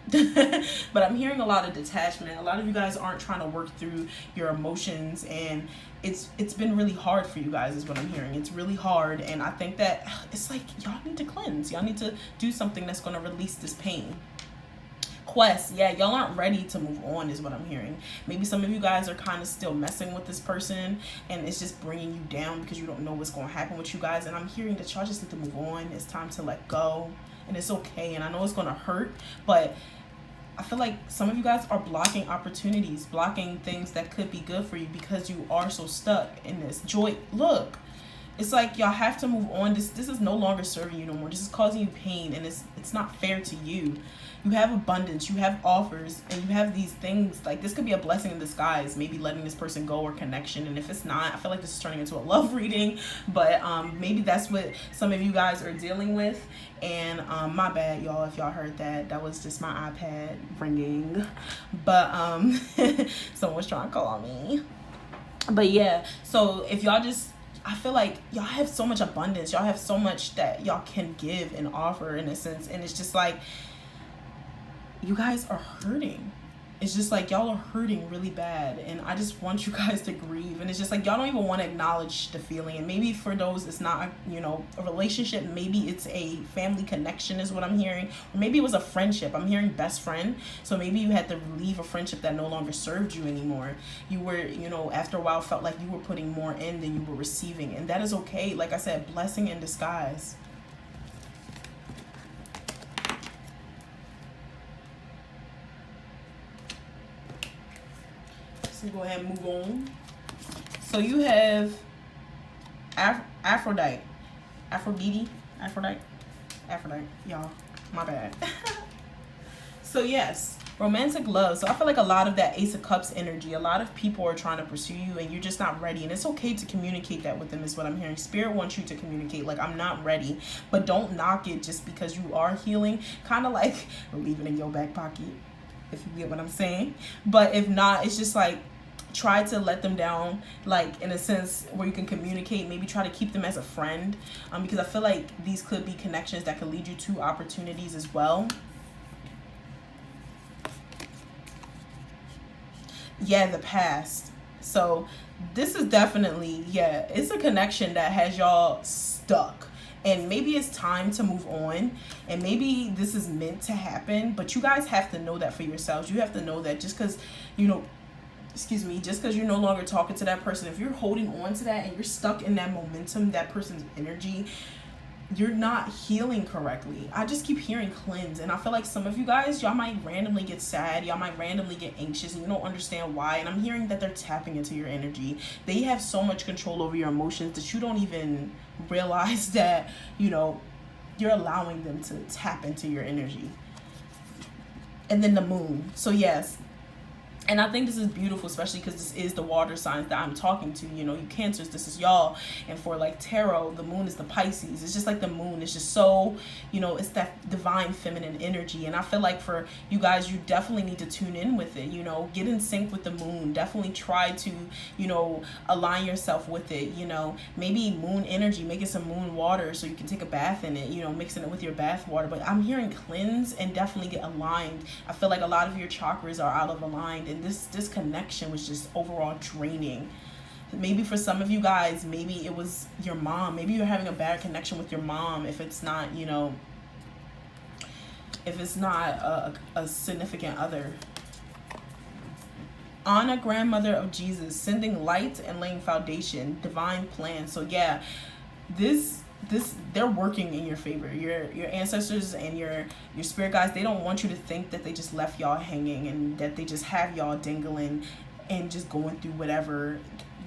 But I'm hearing a lot of detachment. A lot of you guys aren't trying to work through your emotions, and it's been really hard for you guys is what I'm hearing. It's really hard, and I think that it's like y'all need to cleanse. Y'all need to do something that's going to release this pain. Quest, yeah, y'all aren't ready to move on is what I'm hearing. Maybe some of you guys are kind of still messing with this person, and it's just bringing you down because you don't know what's going to happen with you guys. And I'm hearing that y'all just need to move on. It's time to let go, and it's okay. And I know it's going to hurt, but I feel like some of you guys are blocking opportunities, blocking things that could be good for you because you are so stuck in this. Joy, look, it's like y'all have to move on. This is no longer serving you no more. This is causing you pain, and it's not fair to you. You have abundance, you have offers, and you have these things. Like, this could be a blessing in disguise, maybe letting this person go, or connection. And if it's not, I feel like this is turning into a love reading, but maybe that's what some of you guys are dealing with. And my bad, y'all, if y'all heard that. That was just my iPad ringing, but someone's trying to call me. But yeah, so if y'all just, I feel like y'all have so much abundance, y'all have so much that y'all can give and offer in a sense, and it's just like, you guys are hurting. it's just like y'all are hurting really bad, and I just want you guys to grieve. And it's just like y'all don't even want to acknowledge the feeling. And maybe for those it's not, you know, a relationship, maybe it's a family connection is what I'm hearing, or maybe it was a friendship. I'm hearing best friend. So maybe you had to leave a friendship that no longer served you anymore. You were, you know, after a while felt like you were putting more in than you were receiving, and that is okay. Like I said, blessing in disguise. Go ahead and move on. So you have Aphrodite, y'all, my bad. So yes, romantic love. So I feel like a lot of that Ace of Cups energy, a lot of people are trying to pursue you and you're just not ready, and it's okay to communicate that with them is what I'm hearing. Spirit wants you to communicate, like, I'm not ready, but don't knock it just because you are healing. Kind of like leave it in your back pocket, if you get what I'm saying. But if not, it's just like, try to let them down, like in a sense where you can communicate. Maybe try to keep them as a friend, because I feel like these could be connections that could lead you to opportunities as well. Yeah, the past. So this is definitely, yeah, it's a connection that has y'all stuck, and maybe it's time to move on, and maybe this is meant to happen, but you guys have to know that for yourselves. You have to know that just because, you know, just because you're no longer talking to that person, if you're holding on to that and you're stuck in that momentum, that person's energy, you're not healing correctly. I just keep hearing cleanse, and I feel like some of you guys, y'all might randomly get sad, y'all might randomly get anxious, and you don't understand why. And I'm hearing that they're tapping into your energy. They have so much control over your emotions that you don't even realize that, you know, you're allowing them to tap into your energy. And then the moon. So yes, and I think this is beautiful, especially because this is the water signs that I'm talking to. You know, you Cancers, this is y'all. And for like tarot, the moon is the Pisces. It's just like the moon is just so, you know, it's that divine feminine energy. And I feel like for you guys, you definitely need to tune in with it, you know, get in sync with the moon. Definitely try to, you know, align yourself with it, you know, maybe moon energy, making some moon water so you can take a bath in it, you know, mixing it with your bath water. But I'm hearing cleanse and definitely get aligned. I feel like a lot of your chakras are out of aligned, and this connection was just overall draining. Maybe for some of you guys, maybe it was your mom. Maybe you're having a bad connection with your mom, if it's not, you know, if it's not a significant other. Anna, grandmother of Jesus, sending light and laying foundation, divine plan. So yeah, this they're working in your favor. Your ancestors and your spirit guides, they don't want you to think that they just left y'all hanging and that they just have y'all dangling and just going through whatever,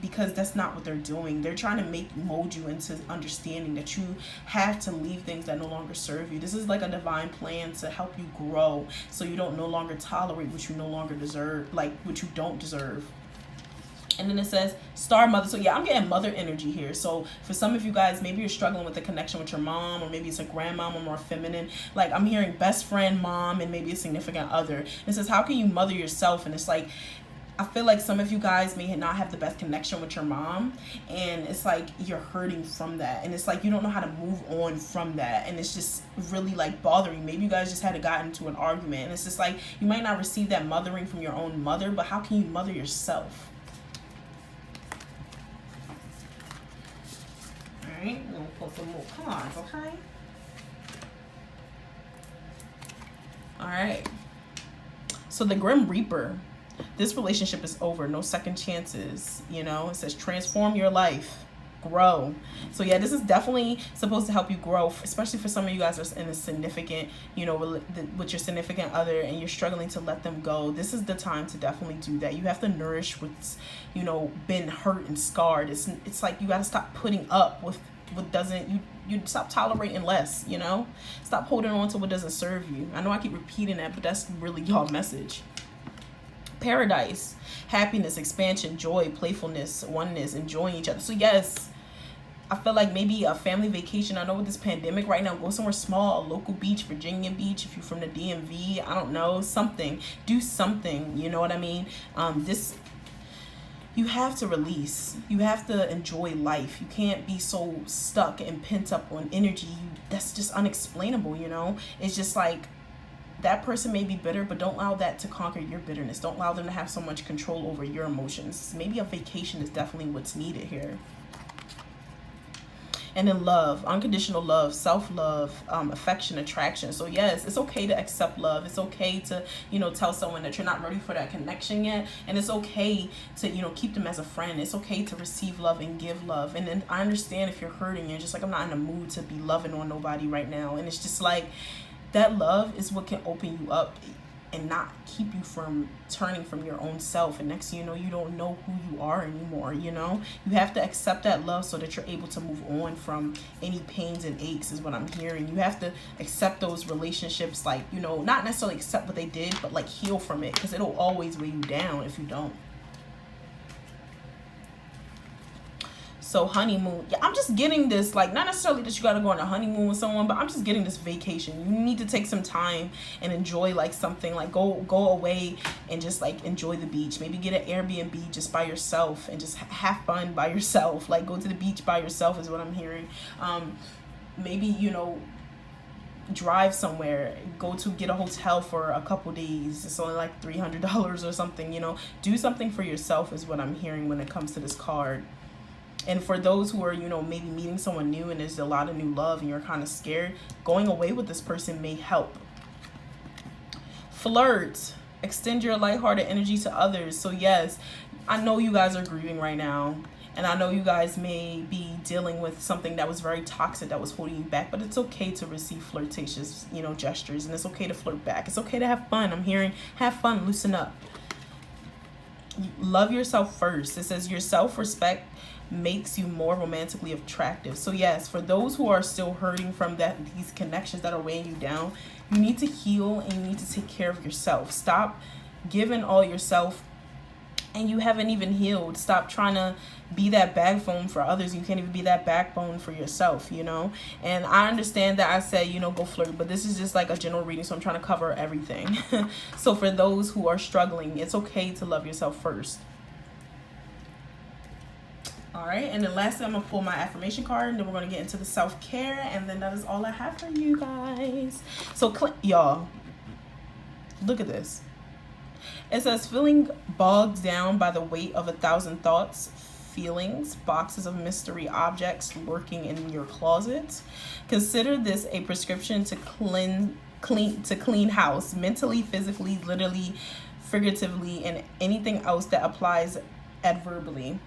because that's not what they're doing. They're trying to mold you into understanding that you have to leave things that no longer serve you. This is like a divine plan to help you grow, so you don't no longer tolerate what you no longer deserve, like what you don't deserve. And then it says star mother. So yeah, I'm getting mother energy here. So for some of you guys, maybe you're struggling with a connection with your mom, or maybe it's a grandmom or more feminine. Like I'm hearing best friend, mom, and maybe a significant other. And it says, how can you mother yourself? And it's like, I feel like some of you guys may not have the best connection with your mom, and it's like you're hurting from that, and it's like you don't know how to move on from that, and it's just really like bothering. Maybe you guys just had gotten into an argument, and it's just like you might not receive that mothering from your own mother, but how can you mother yourself? Alright, I'm gonna put some more cards, okay? Alright. So the Grim Reaper. This relationship is over. No second chances. You know, it says transform your life. Grow. So yeah, this is definitely supposed to help you grow, especially for some of you guys that's in a significant, you know, with your significant other, and you're struggling to let them go. This is the time to definitely do that. You have to nourish what's, you know, been hurt and scarred. It's like you got to stop putting up with what doesn't, you stop tolerating less, you know, stop holding on to what doesn't serve you. I know I keep repeating that, but that's really y'all message. Paradise, happiness, expansion, joy, playfulness, oneness, enjoying each other. So yes, I feel like maybe a family vacation. I know with this pandemic right now, go somewhere small, a local beach, Virginia Beach, if you're from the DMV, I don't know, something, do something, you know what I mean? You have to release. You have to enjoy life. You can't be so stuck and pent up on energy. That's just unexplainable, you know? It's just like, that person may be bitter, but don't allow that to conquer your bitterness. Don't allow them to have so much control over your emotions. Maybe a vacation is definitely what's needed here. And then love, unconditional love, self-love, affection, attraction. So yes, it's okay to accept love. It's okay to, you know, tell someone that you're not ready for that connection yet. And it's okay to, you know, keep them as a friend. It's okay to receive love and give love. And then I understand if you're hurting, you're just like, I'm not in the mood to be loving on nobody right now. And it's just like, that love is what can open you up and not keep you from turning from your own self. And next thing you know, you don't know who you are anymore. You know, you have to accept that love so that you're able to move on from any pains and aches, is what I'm hearing. You have to accept those relationships, like, you know, not necessarily accept what they did, but like heal from it, because it'll always weigh you down if you don't. So honeymoon, yeah, I'm just getting this, like, not necessarily that you got to go on a honeymoon with someone, but I'm just getting this vacation. You need to take some time and enjoy like something, like go away and just like enjoy the beach. Maybe get an Airbnb just by yourself and just have fun by yourself. Like, go to the beach by yourself is what I'm hearing. Maybe, you know, drive somewhere, go to get a hotel for a couple days. It's only like $300 or something, you know. Do something for yourself is what I'm hearing when it comes to this card. And for those who are, you know, maybe meeting someone new and there's a lot of new love and you're kind of scared, going away with this person may help. Flirt. Extend your lighthearted energy to others. So yes, I know you guys are grieving right now. And I know you guys may be dealing with something that was very toxic that was holding you back. But it's okay to receive flirtatious, you know, gestures. And it's okay to flirt back. It's okay to have fun. I'm hearing have fun, loosen up. Love yourself first. It says your self-respect makes you more romantically attractive. So yes, for those who are still hurting from these connections that are weighing you down, you need to heal and you need to take care of yourself. Stop giving all yourself and you haven't even healed. Stop trying to be that backbone for others. You can't even be that backbone for yourself, you know. And I understand that I said, you know, go flirt, but this is just like a general reading, so I'm trying to cover everything. So for those who are struggling, it's okay to love yourself first. All right, and then lastly, I'm gonna pull my affirmation card, and then we're gonna get into the self-care, and then that is all I have for you guys. So y'all, look at this. It says, feeling bogged down by the weight of 1,000 thoughts, feelings, boxes of mystery objects lurking in your closet. Consider this a prescription to clean house, mentally, physically, literally, figuratively, and anything else that applies adverbally.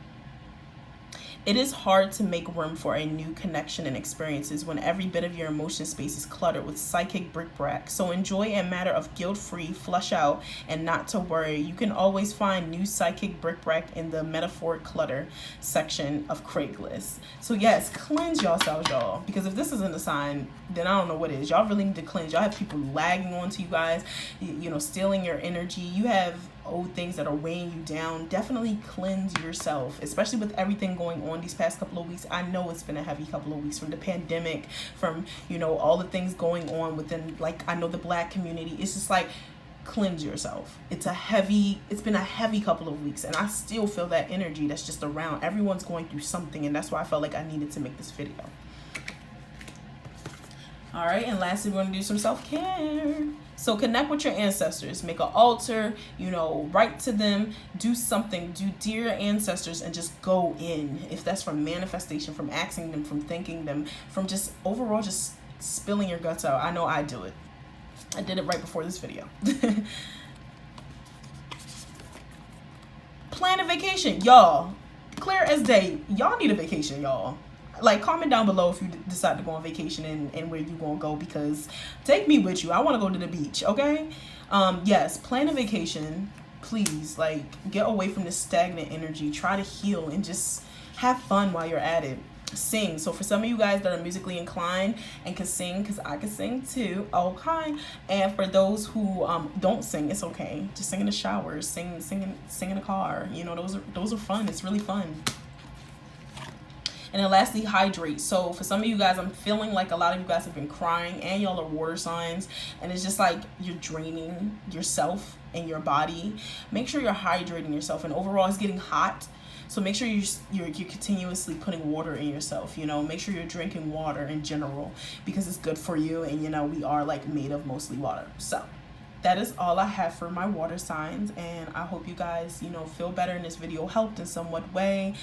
It is hard to make room for a new connection and experiences when every bit of your emotion space is cluttered with psychic bric-a-brac. So enjoy a matter of guilt-free, flush out, and not to worry. You can always find new psychic bric-a-brac in the metaphoric clutter section of Craigslist. So yes, cleanse yourselves, y'all. Because if this isn't a sign, then I don't know what is. Y'all really need to cleanse. Y'all have people lagging onto you guys, you know, stealing your energy. You have old things that are weighing you down. Definitely cleanse yourself, especially with everything going on these past couple of weeks. I know it's been a heavy couple of weeks, from the pandemic, from, you know, all the things going on within, like, I know the Black community. It's just like, cleanse yourself. It's been a heavy couple of weeks, and I still feel that energy that's just around. Everyone's going through something, and that's why I felt like I needed to make this video. All right, and lastly, we're going to do some self-care. So connect with your ancestors, make an altar, you know, write to them, do something, do dear ancestors, and just go in. If that's from manifestation, from asking them, from thanking them, from just overall just spilling your guts out. I know I do it. I did it right before this video. Plan a vacation, y'all. Clear as day. Y'all need a vacation, y'all. Like, comment down below if you decide to go on vacation and where you gonna go, because take me with you. I want to go to the beach, okay? Yes, plan a vacation, please. Like, get away from this stagnant energy. Try to heal and just have fun while you're at it. Sing. So for some of you guys that are musically inclined and can sing, because I can sing too, okay. And for those who don't sing, it's okay. Just sing in the shower, sing in the car. You know, those are fun. It's really fun. And then lastly, hydrate. So for some of you guys, I'm feeling like a lot of you guys have been crying, and y'all are water signs, and it's just like you're draining yourself and your body. Make sure you're hydrating yourself, and overall it's getting hot. So make sure you're continuously putting water in yourself, you know. Make sure you're drinking water in general, because it's good for you, and you know, we are like made of mostly water. So that is all I have for my water signs, and I hope you guys, you know, feel better and this video helped in somewhat way.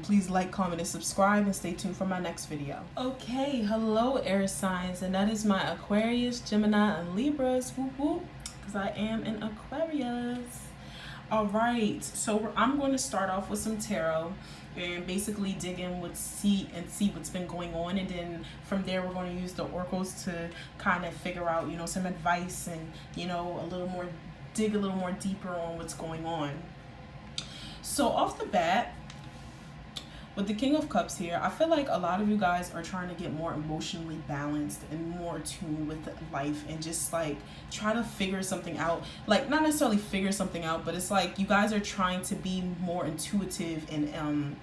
Please like, comment, and subscribe, and stay tuned for my next video. Okay, hello air signs, and that is my Aquarius, Gemini, and Libras, whoop whoop, because I am an Aquarius. All right, so I'm going to start off with some tarot and basically dig in with see what's been going on, and then from there we're going to use the oracles to kind of figure out, you know, some advice and, you know, dig a little more deeper on what's going on. So off the bat, with the King of Cups here, I feel like a lot of you guys are trying to get more emotionally balanced and more attuned with life, and just like try to figure something out. Like, not necessarily figure something out, but it's like you guys are trying to be more intuitive and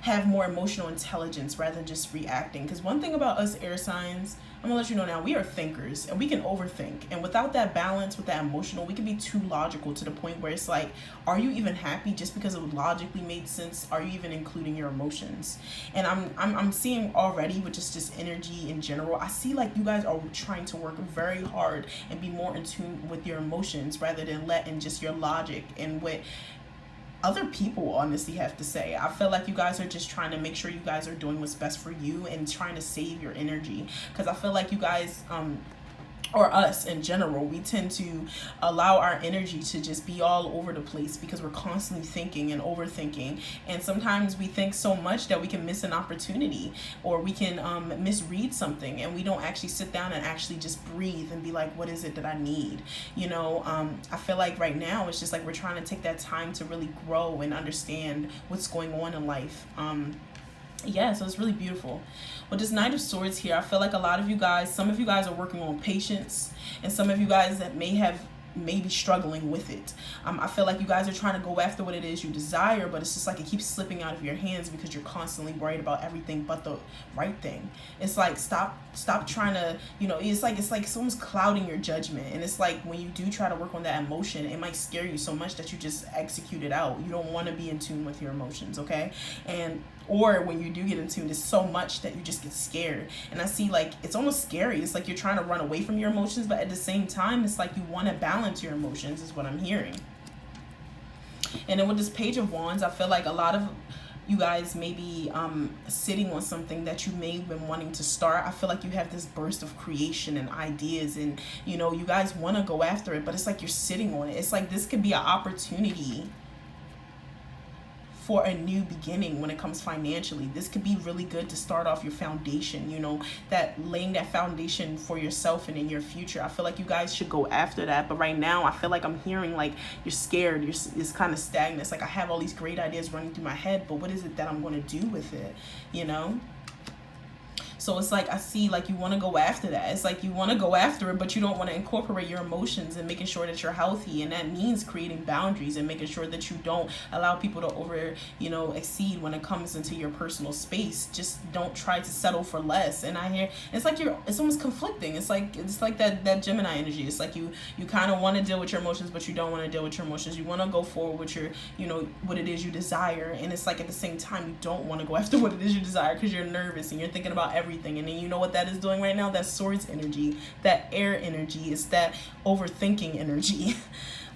have more emotional intelligence rather than just reacting. Because one thing about us air signs, I'm gonna let you know now, we are thinkers and we can overthink. And without that balance, with that emotional, we can be too logical to the point where it's like, are you even happy just because it logically made sense? Are you even including your emotions? And I'm seeing already with just energy in general, I see like you guys are trying to work very hard and be more in tune with your emotions rather than letting just your logic and what other people honestly have to say. I feel like you guys are just trying to make sure you guys are doing what's best for you and trying to save your energy, because I feel like you guys or us in general, we tend to allow our energy to just be all over the place because we're constantly thinking and overthinking, and sometimes we think so much that we can miss an opportunity, or we can misread something, and we don't actually sit down and actually just breathe and be like, what is it that I need? You know, I feel like right now it's just like we're trying to take that time to really grow and understand what's going on in life. Yeah, so it's really beautiful. With this Knight of Swords here, I feel like a lot of you guys, some of you guys are working on patience, and some of you guys that may be struggling with it. I feel like you guys are trying to go after what it is you desire, but it's just like it keeps slipping out of your hands because you're constantly worried about everything but the right thing. It's like stop trying to, you know, it's like someone's clouding your judgment, and it's like when you do try to work on that emotion, it might scare you so much that you just execute it out. You don't want to be in tune with your emotions, okay? Or when you do get in tune, it's so much that you just get scared. And I see like it's almost scary. It's like you're trying to run away from your emotions, but at the same time, it's like you want to balance your emotions is what I'm hearing. And then with this Page of Wands, I feel like a lot of you guys may be sitting on something that you may have been wanting to start. I feel like you have this burst of creation and ideas, and you know, you guys want to go after it, but it's like you're sitting on it. It's like this could be an opportunity for a new beginning when it comes financially. This could be really good to start off your foundation, you know, that laying that foundation for yourself and in your future. I feel like you guys should go after that, but right now I feel like I'm hearing like you're scared, it's kind of stagnant. It's like I have all these great ideas running through my head, but what is it that I'm going to do with it, you know? So it's like I see like you want to go after that. It's like you want to go after it, but you don't want to incorporate your emotions and making sure that you're healthy. And that means creating boundaries and making sure that you don't allow people to exceed when it comes into your personal space. Just don't try to settle for less. And I hear it's like it's almost conflicting. It's like that Gemini energy. It's like you kind of want to deal with your emotions, but you don't want to deal with your emotions. You want to go forward with your, you know, what it is you desire. And it's like at the same time, you don't want to go after what it is you desire because you're nervous and you're thinking about everything. And then you know what that is doing right now? That Swords energy, that air energy, is that overthinking energy.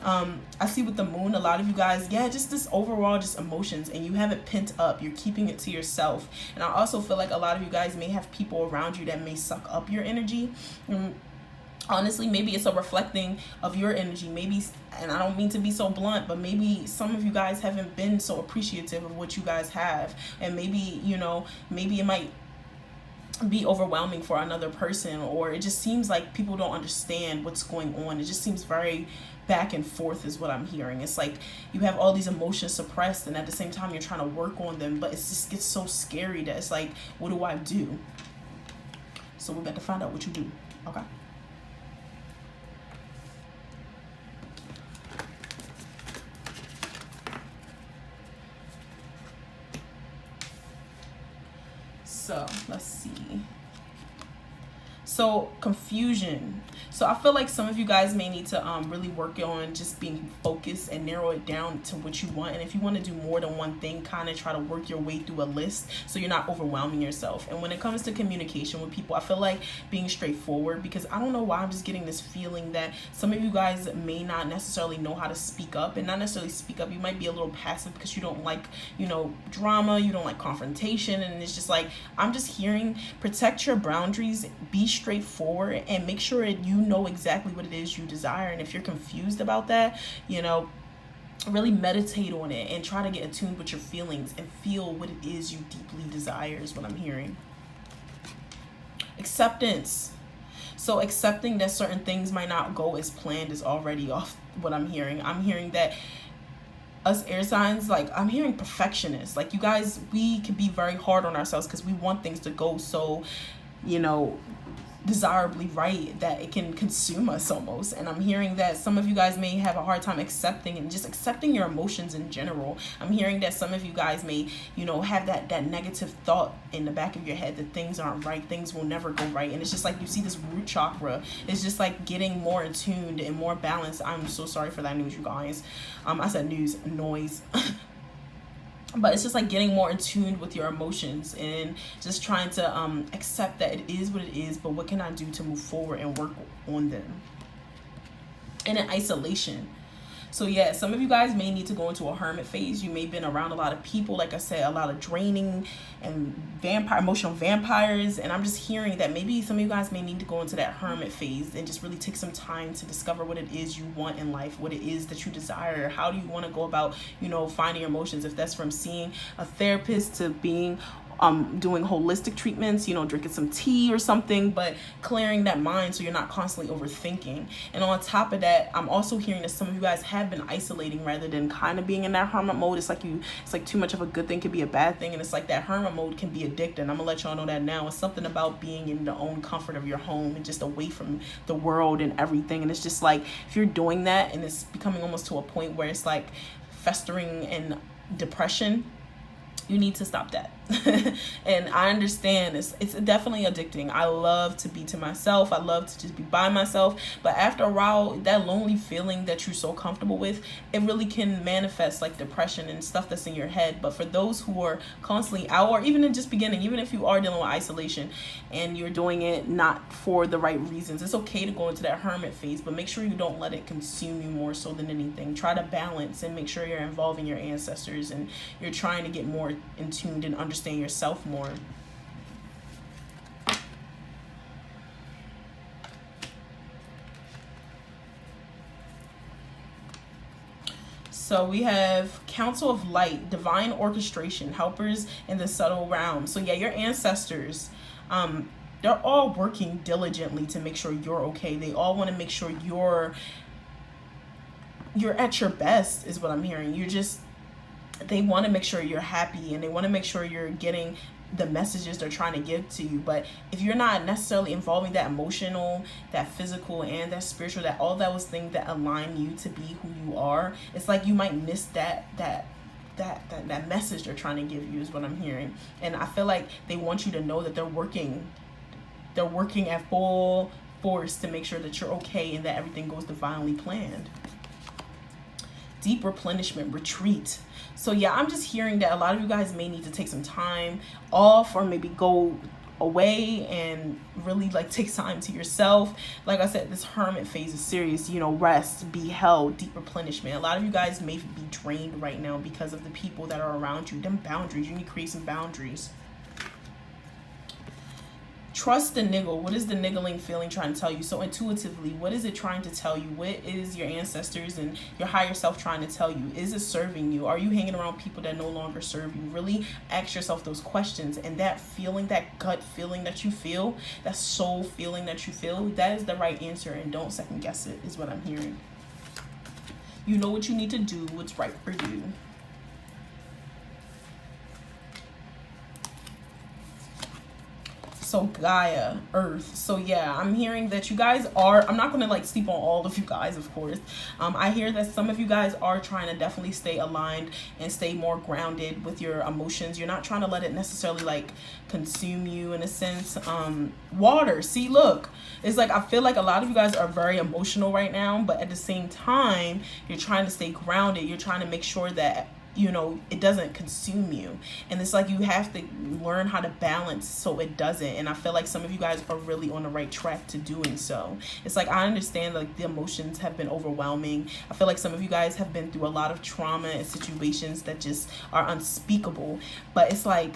I see with the Moon, a lot of you guys, yeah, just this overall just emotions, and you have it pent up. You're keeping it to yourself. And I also feel like a lot of you guys may have people around you that may suck up your energy. Honestly, maybe it's a reflecting of your energy. Maybe, and I don't mean to be so blunt, but maybe some of you guys haven't been so appreciative of what you guys have. And maybe, you know, maybe it might be overwhelming for another person, or it just seems like people don't understand what's going on. It just seems very back and forth is what I'm hearing. It's like you have all these emotions suppressed, and at the same time you're trying to work on them, but it just gets so scary that it's like, what do I do? So we're about to find out what you do. Okay. So let's see. So confusion. So I feel like some of you guys may need to really work on just being focused and narrow it down to what you want. And if you want to do more than one thing, kind of try to work your way through a list so you're not overwhelming yourself. And when it comes to communication with people, I feel like being straightforward, because I don't know why I'm just getting this feeling that some of you guys may not necessarily know how to speak up. And not necessarily speak up, you might be a little passive because you don't like, you know, drama, you don't like confrontation. And it's just like, I'm just hearing, protect your boundaries, be straightforward, and make sure you know exactly what it is you desire. And if you're confused about that, you know, really meditate on it and try to get attuned with your feelings and feel what it is you deeply desire is what I'm hearing. Acceptance. So accepting that certain things might not go as planned is already off what I'm hearing. I'm hearing that us air signs, like I'm hearing perfectionists. Like you guys, we can be very hard on ourselves because we want things to go so, you know, desirably right that it can consume us almost. And I'm hearing that some of you guys may have a hard time accepting and just accepting your emotions in general. I'm hearing that some of you guys may, you know, have that negative thought in the back of your head that things aren't right, things will never go right. And it's just like you see this root chakra, it's just like getting more attuned and more balanced. I'm so sorry for that news, you guys. I said noise. But it's just like getting more in tune with your emotions and just trying to accept that it is what it is, but what can I do to move forward and work on them? And in isolation. So yeah, some of you guys may need to go into a hermit phase. You may have been around a lot of people, like I said, a lot of draining and emotional vampires. And I'm just hearing that maybe some of you guys may need to go into that hermit phase and just really take some time to discover what it is you want in life, what it is that you desire. How do you want to go about, you know, finding your emotions? If that's from seeing a therapist to being doing holistic treatments, you know, drinking some tea or something, but clearing that mind so you're not constantly overthinking. And on top of that, I'm also hearing that some of you guys have been isolating rather than kind of being in that hermit mode. It's like too much of a good thing could be a bad thing, and it's like that hermit mode can be addicting. I'm gonna let y'all know that now. It's something about being in the own comfort of your home and just away from the world and everything. And it's just like, if you're doing that and it's becoming almost to a point where it's like festering in depression, you need to stop that. And I understand it's definitely addicting. I love to be to myself. I love to just be by myself. But after a while, that lonely feeling that you're so comfortable with, it really can manifest like depression and stuff that's in your head. But for those who are constantly out, or even in just beginning, even if you are dealing with isolation and you're doing it not for the right reasons, it's okay to go into that hermit phase, but make sure you don't let it consume you more so than anything. Try to balance and make sure you're involving your ancestors and you're trying to get more in tune and understand yourself more. So we have Council of Light, divine orchestration, helpers in the subtle realm. So yeah, your ancestors, they're all working diligently to make sure you're okay. They all want to make sure you're at your best is what I'm hearing. They want to make sure you're happy and they want to make sure you're getting the messages they're trying to give to you. But if you're not necessarily involving that emotional, that physical, and that spiritual, that all those things that align you to be who you are, it's like you might miss that message they're trying to give you is what I'm hearing. And I feel like they want you to know that they're working at full force to make sure that you're okay and that everything goes divinely planned. Deep replenishment, retreat. So yeah, I'm just hearing that a lot of you guys may need to take some time off or maybe go away and really like take time to yourself. Like I said, this hermit phase is serious, you know, rest, be held, deep replenishment. A lot of you guys may be drained right now because of the people that are around you. Them boundaries, you need to create some boundaries. Trust the niggle. What is the niggling feeling trying to tell you? So intuitively, what is it trying to tell you? What is your ancestors and your higher self trying to tell you? Is it serving you? Are you hanging around people that no longer serve you? Really ask yourself those questions. And that feeling, that gut feeling that you feel, that soul feeling that you feel, that is the right answer. And don't second guess it, is what I'm hearing. You know what you need to do, what's right for you. also Gaia, Earth. So yeah, I'm hearing that you guys are, I'm not gonna like sleep on all of you guys, of course. I hear that some of you guys are trying to definitely stay aligned and stay more grounded with your emotions. You're not trying to let it necessarily like consume you in a sense. Water, see, look, it's like I feel like a lot of you guys are very emotional right now, but at the same time you're trying to stay grounded. You're trying to make sure that, you know, it doesn't consume you. And it's like you have to learn how to balance so it doesn't. And I feel like some of you guys are really on the right track to doing so. It's like I understand like the emotions have been overwhelming. I feel like some of you guys have been through a lot of trauma and situations that just are unspeakable. But it's like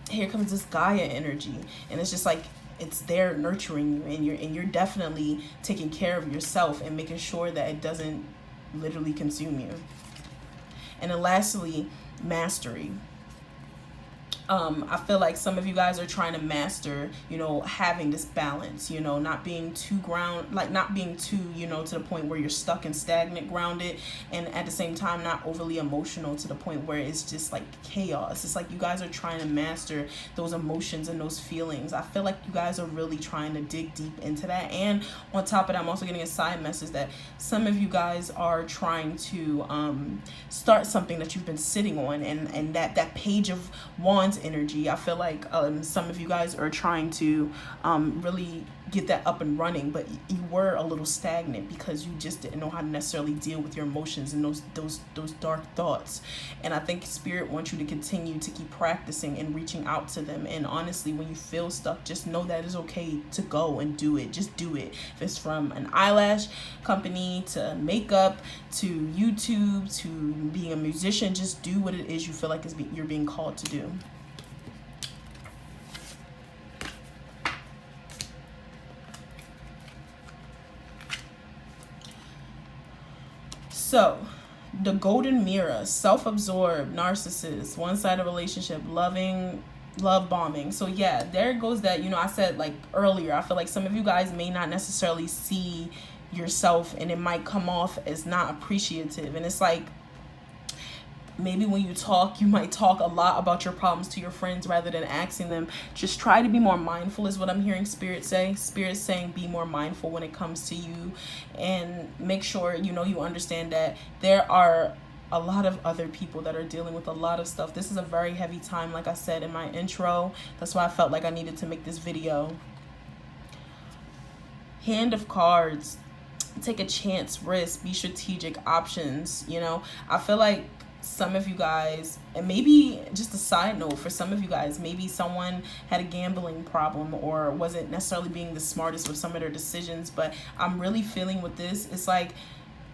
here comes this Gaia energy, and it's just like it's there nurturing you, and you're definitely taking care of yourself and making sure that it doesn't literally consume you. And then lastly, mastery. I feel like some of you guys are trying to master, you know, having this balance, you know, not being too not being too, you know, to the point where you're stuck and stagnant grounded, and at the same time not overly emotional to the point where it's just like chaos. It's like you guys are trying to master those emotions and those feelings. I feel like you guys are really trying to dig deep into that. And on top of that, I'm also getting a side message that some of you guys are trying to start something that you've been sitting on, and that page of wands energy. I feel like some of you guys are trying to really get that up and running, but you were a little stagnant because you just didn't know how to necessarily deal with your emotions and those dark thoughts. And I think spirit wants you to continue to keep practicing and reaching out to them. And honestly, when you feel stuck, just know that it's okay to go and do it. Just do it. If it's from an eyelash company to makeup to YouTube to being a musician, just do what it is you feel like you're being called to do. So, the golden mirror, self-absorbed, narcissist, one-sided relationship, love bombing. So yeah, there goes that, you know, I said like earlier, I feel like some of you guys may not necessarily see yourself, and it might come off as not appreciative. And it's like, maybe when you talk, you might talk a lot about your problems to your friends rather than asking them. Just try to be more mindful is what I'm hearing Spirit say. Spirit's saying be more mindful when it comes to you, and make sure, you know, you understand that there are a lot of other people that are dealing with a lot of stuff. This is a very heavy time, like I said in my intro. That's why I felt like I needed to make this video. Hand of cards. Take a chance, risk, be strategic, options. You know, I feel like some of you guys, and maybe just a side note for some of you guys, maybe someone had a gambling problem or wasn't necessarily being the smartest with some of their decisions. But I'm really feeling with this, it's like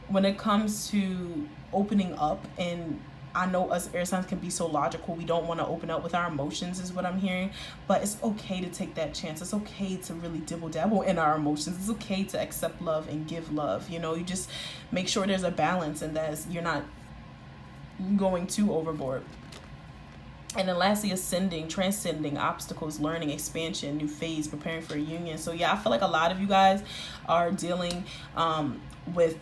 when it comes to opening up, and I know us air signs can be so logical, we don't want to open up with our emotions is what I'm hearing, but it's okay to take that chance. It's okay to really dibble dabble in our emotions. It's okay to accept love and give love. You know, you just make sure there's a balance and that you're not going too overboard. And then lastly, ascending, transcending obstacles, learning, expansion, new phase, preparing for a union. So yeah, I feel like a lot of you guys are dealing with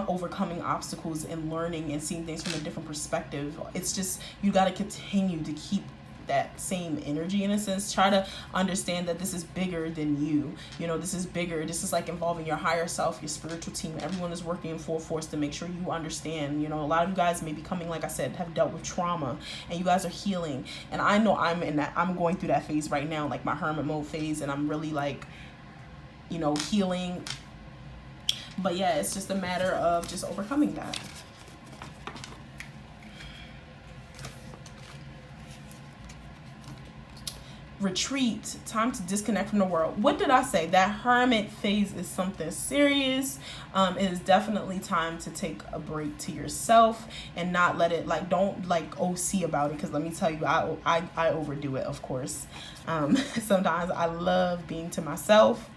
overcoming obstacles and learning and seeing things from a different perspective. It's just, you got to continue to keep that same energy in a sense. Try to understand that this is bigger than you. You know, this is bigger. This is like involving your higher self, your spiritual team. Everyone is working in full force to make sure you understand. You know, a lot of you guys may be coming, like I said, have dealt with trauma, and you guys are healing. And I know I'm going through that phase right now, like my hermit mode phase, and I'm really like, you know, healing. But yeah, it's just a matter of just overcoming that. Retreat, time to disconnect from the world. What did I say? That hermit phase is something serious. It is definitely time to take a break to yourself and not let it, like, don't like OC about it, because let me tell you, I overdo it, of course. Sometimes I love being to myself.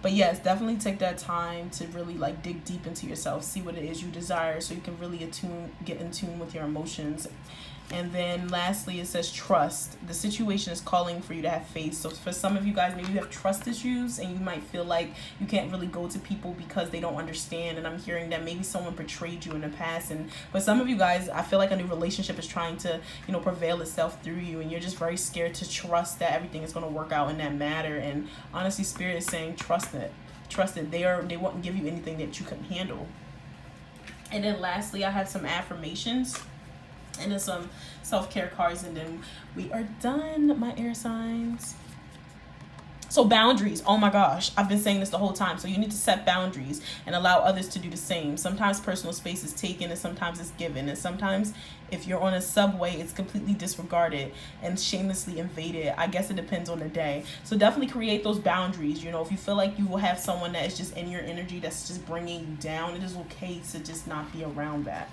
But yes, definitely take that time to really like dig deep into yourself, see what it is you desire, so you can really get in tune with your emotions. And then lastly, it says trust. The situation is calling for you to have faith. So for some of you guys, maybe you have trust issues and you might feel like you can't really go to people because they don't understand. And I'm hearing that maybe someone betrayed you in the past. And for some of you guys, I feel like a new relationship is trying to, you know, prevail itself through you. And you're just very scared to trust that everything is going to work out in that matter. And honestly, Spirit is saying, trust it. Trust it. They won't give you anything that you couldn't handle. And then lastly, I have some affirmations and then some self-care cards, and then we are done, my air signs. So boundaries, oh my gosh, I've been saying this the whole time. So you need to set boundaries and allow others to do the same. Sometimes personal space is taken and sometimes it's given. And sometimes if you're on a subway, it's completely disregarded and shamelessly invaded. I guess it depends on the day. So definitely create those boundaries. You know, if you feel like you will have someone that is just in your energy that's just bringing you down, it is okay to just not be around that.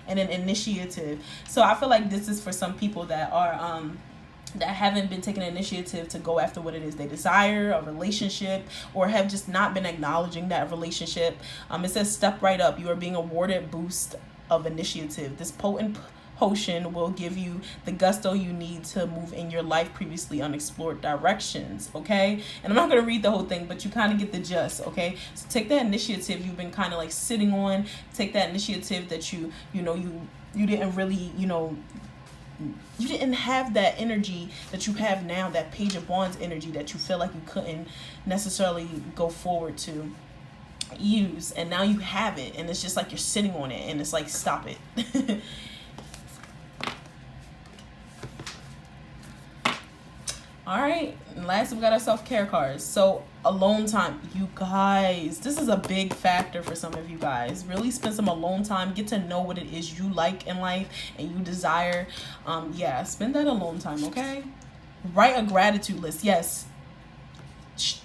And an initiative. So I feel like this is for some people that are that haven't been taking initiative to go after what it is they desire, a relationship, or have just not been acknowledging that relationship. It says step right up. You are being awarded boost of initiative. This potent potion will give you the gusto you need to move in your life previously unexplored directions. Okay, and I'm not going to read the whole thing, but you kind of get the gist. Okay, so take that initiative you've been kind of like sitting on. Take that initiative that you didn't really, you didn't have that energy that you have now, that Page of Wands energy that you feel like you couldn't necessarily go forward to use, and now you have it, and it's just like you're sitting on it, and it's like, stop it. All right, and last we got our self-care cards. So alone time, you guys, this is a big factor for some of you guys. Really spend some alone time, get to know what it is you like in life and you desire. Yeah, spend that alone time. Okay, write a gratitude list. Yes,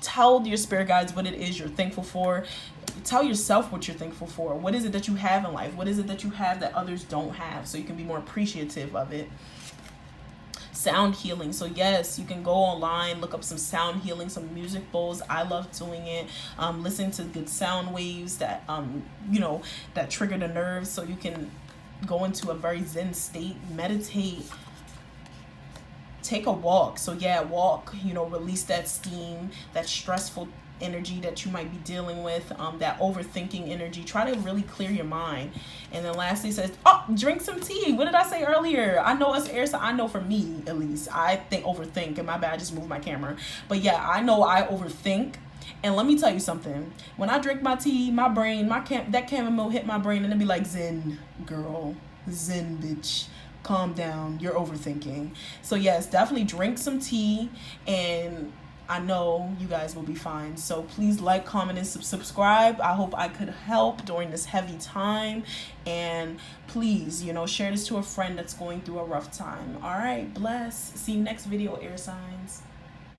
tell your spirit guides what it is you're thankful for. Tell yourself what you're thankful for. What is it that you have in life? What is it that you have that others don't have, so you can be more appreciative of it. Sound healing. So yes, you can go online, look up some sound healing, some music bowls. I love doing it. Listening to good sound waves that that trigger the nerves, so you can go into a very zen state. Meditate. Take a walk. So yeah, walk, release that steam, that stressful energy that you might be dealing with, that overthinking energy. Try to really clear your mind. And then lastly says, drink some tea. What did I say earlier? I know us air, so I know for me at least, I overthink, and my bad, I just moved my camera. But yeah, I know I overthink. And let me tell you something, when I drink my tea, my brain, that chamomile hit my brain, and it'd be like, zen girl, zen bitch, calm down, you're overthinking. So yes, definitely drink some tea, and I know you guys will be fine. So please like, comment, and subscribe. I hope I could help during this heavy time. And please, share this to a friend that's going through a rough time. All right, bless. See you next video, air signs.